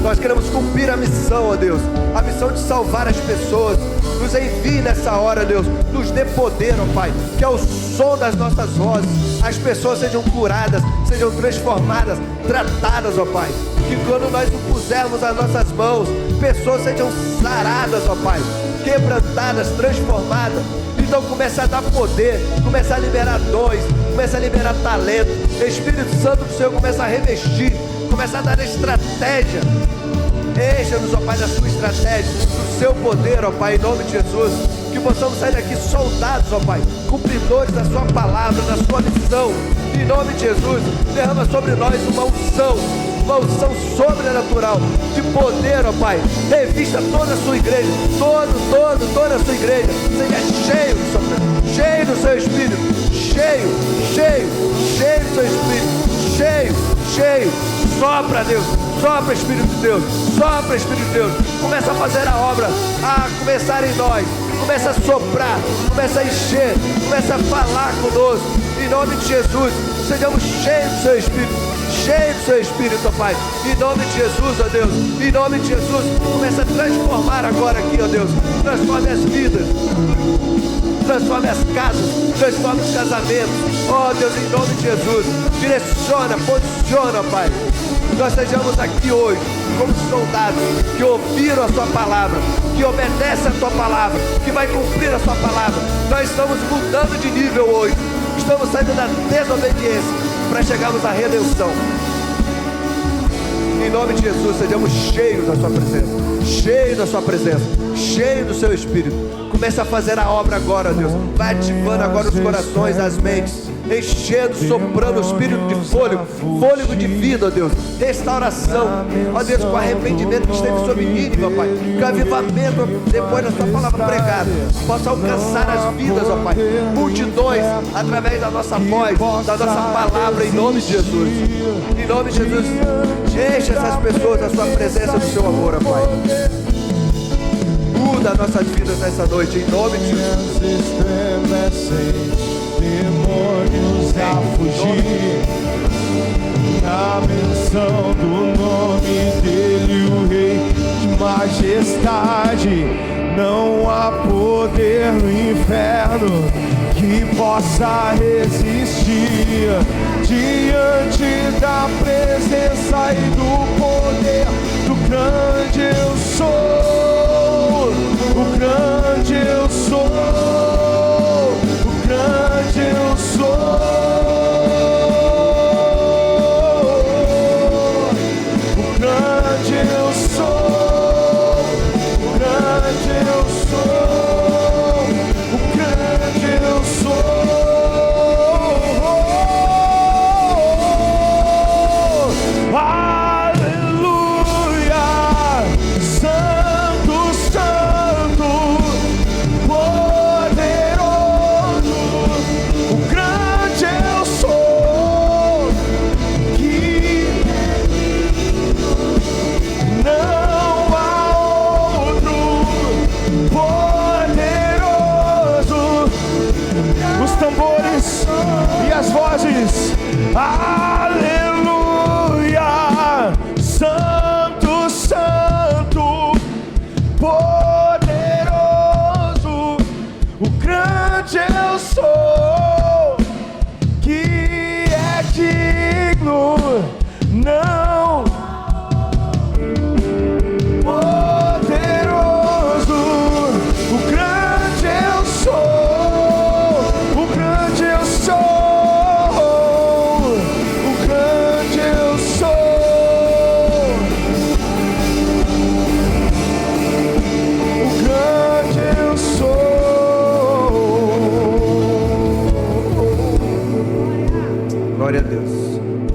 Nós queremos cumprir a missão, ó Deus. A missão de salvar as pessoas. Nos envie nessa hora, Deus. Nos dê poder, ó Pai. Que ao som das nossas vozes as pessoas sejam curadas, sejam transformadas, tratadas, ó Pai. Que quando nós pusermos as nossas mãos, pessoas sejam saradas, ó Pai. Quebrantadas, transformadas. Então começa a dar poder, começa a liberar dons, começa a liberar talento. Espírito Santo do Senhor começa a revestir, começa a dar estratégia. Encha-nos, ó Pai, da sua estratégia, do seu poder, ó Pai, em nome de Jesus. Que possamos sair daqui soldados, ó Pai, cumpridores da sua palavra, da sua missão. Em nome de Jesus, derrama sobre nós uma unção sobrenatural de poder, ó Pai. Revista toda a sua igreja, toda a sua igreja. Seja cheio do seu, cheio do seu Espírito, cheio do seu Espírito, cheio. Sopra, Deus, sopra, Espírito de Deus, sopra, Espírito de Deus. Começa a fazer a obra, a começar em nós. Começa a soprar, começa a encher, começa a falar conosco. Em nome de Jesus, sejamos cheios do seu Espírito, cheio do seu Espírito, ó Pai. Em nome de Jesus, ó Deus. Em nome de Jesus, começa a transformar agora aqui, ó Deus. Transforme as vidas, transforme as casas, transforme os casamentos. Ó Deus, em nome de Jesus, direciona, posiciona, ó Pai. Nós sejamos aqui hoje como soldados que ouviram a sua palavra, que obedecem a tua palavra, que vai cumprir a sua palavra. Nós estamos mudando de nível hoje. Estamos saindo da desobediência para chegarmos à redenção. Em nome de Jesus, sejamos cheios da sua presença, cheios da sua presença, cheios do seu Espírito. Comece a fazer a obra agora, Deus. Vai ativando agora os corações, as mentes, enchendo, soprando o Espírito de fôlego de vida, ó Deus. Restauração, ó Deus, com o arrependimento que esteve sobre Nínive, ó Pai. Que o avivamento, depois da sua palavra pregada, possa alcançar as vidas, ó Pai. Multidões, através da nossa voz, da nossa palavra, em nome de Jesus. Em nome de Jesus, enche essas pessoas da sua presença, do seu amor, ó Pai. Muda nossas vidas nessa noite, em nome de Jesus. Demônios a fugir, na menção do nome dele, o Rei de majestade. Não há poder no inferno que possa resistir diante da presença e do poder do grande eu sou, o grande eu sou, o grande eu sou. Aleluia, Santo, Santo, poderoso, o grande eu sou, que é digno, não poderoso, o grande eu sou, o grande eu sou, o grande eu sou, o grande eu sou. Glória a Deus.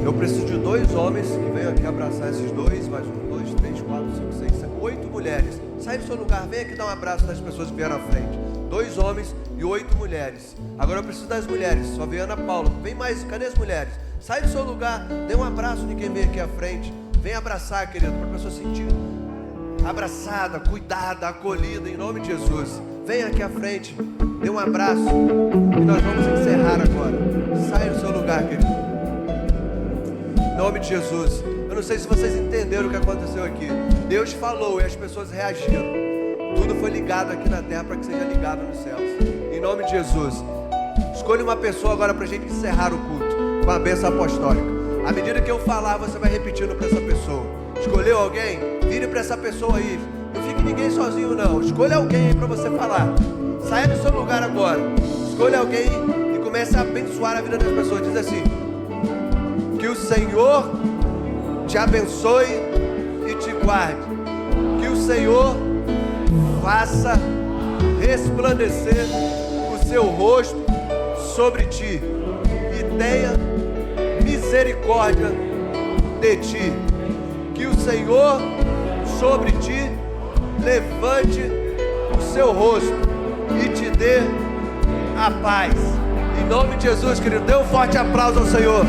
Eu preciso de 2 homens que venham aqui abraçar esses 2, mais 1, 2, 3, 4, 5, 6, 7, 8 mulheres. Sai do seu lugar, vem aqui dar um abraço nas pessoas que vieram à frente. 2 homens e 8 mulheres. Agora eu preciso das mulheres, só veio Ana Paula. Vem mais, cadê as mulheres? Sai do seu lugar, dê um abraço de quem veio aqui à frente. Vem abraçar, querido, para a pessoa sentir abraçada, cuidada, acolhida, em nome de Jesus. Vem aqui à frente, dê um abraço e nós vamos encerrar agora. Sai do seu lugar, querido. Em nome de Jesus. Eu não sei se vocês entenderam o que aconteceu aqui. Deus falou e as pessoas reagiram. Tudo foi ligado aqui na terra para que seja ligado nos céus. Em nome de Jesus. Escolha uma pessoa agora para a gente encerrar o culto com a bênção apostólica. À medida que eu falar, você vai repetindo para essa pessoa. Escolheu alguém? Vire para essa pessoa aí. Não fique ninguém sozinho não. Escolha alguém aí para você falar. Saia do seu lugar agora. Escolha alguém e comece a abençoar a vida das pessoas. Diz assim: que o Senhor te abençoe e te guarde. Que o Senhor faça resplandecer o seu rosto sobre ti e tenha misericórdia de ti. Que o Senhor sobre ti levante o seu rosto e te dê a paz. Em nome de Jesus, querido, dê um forte aplauso ao Senhor.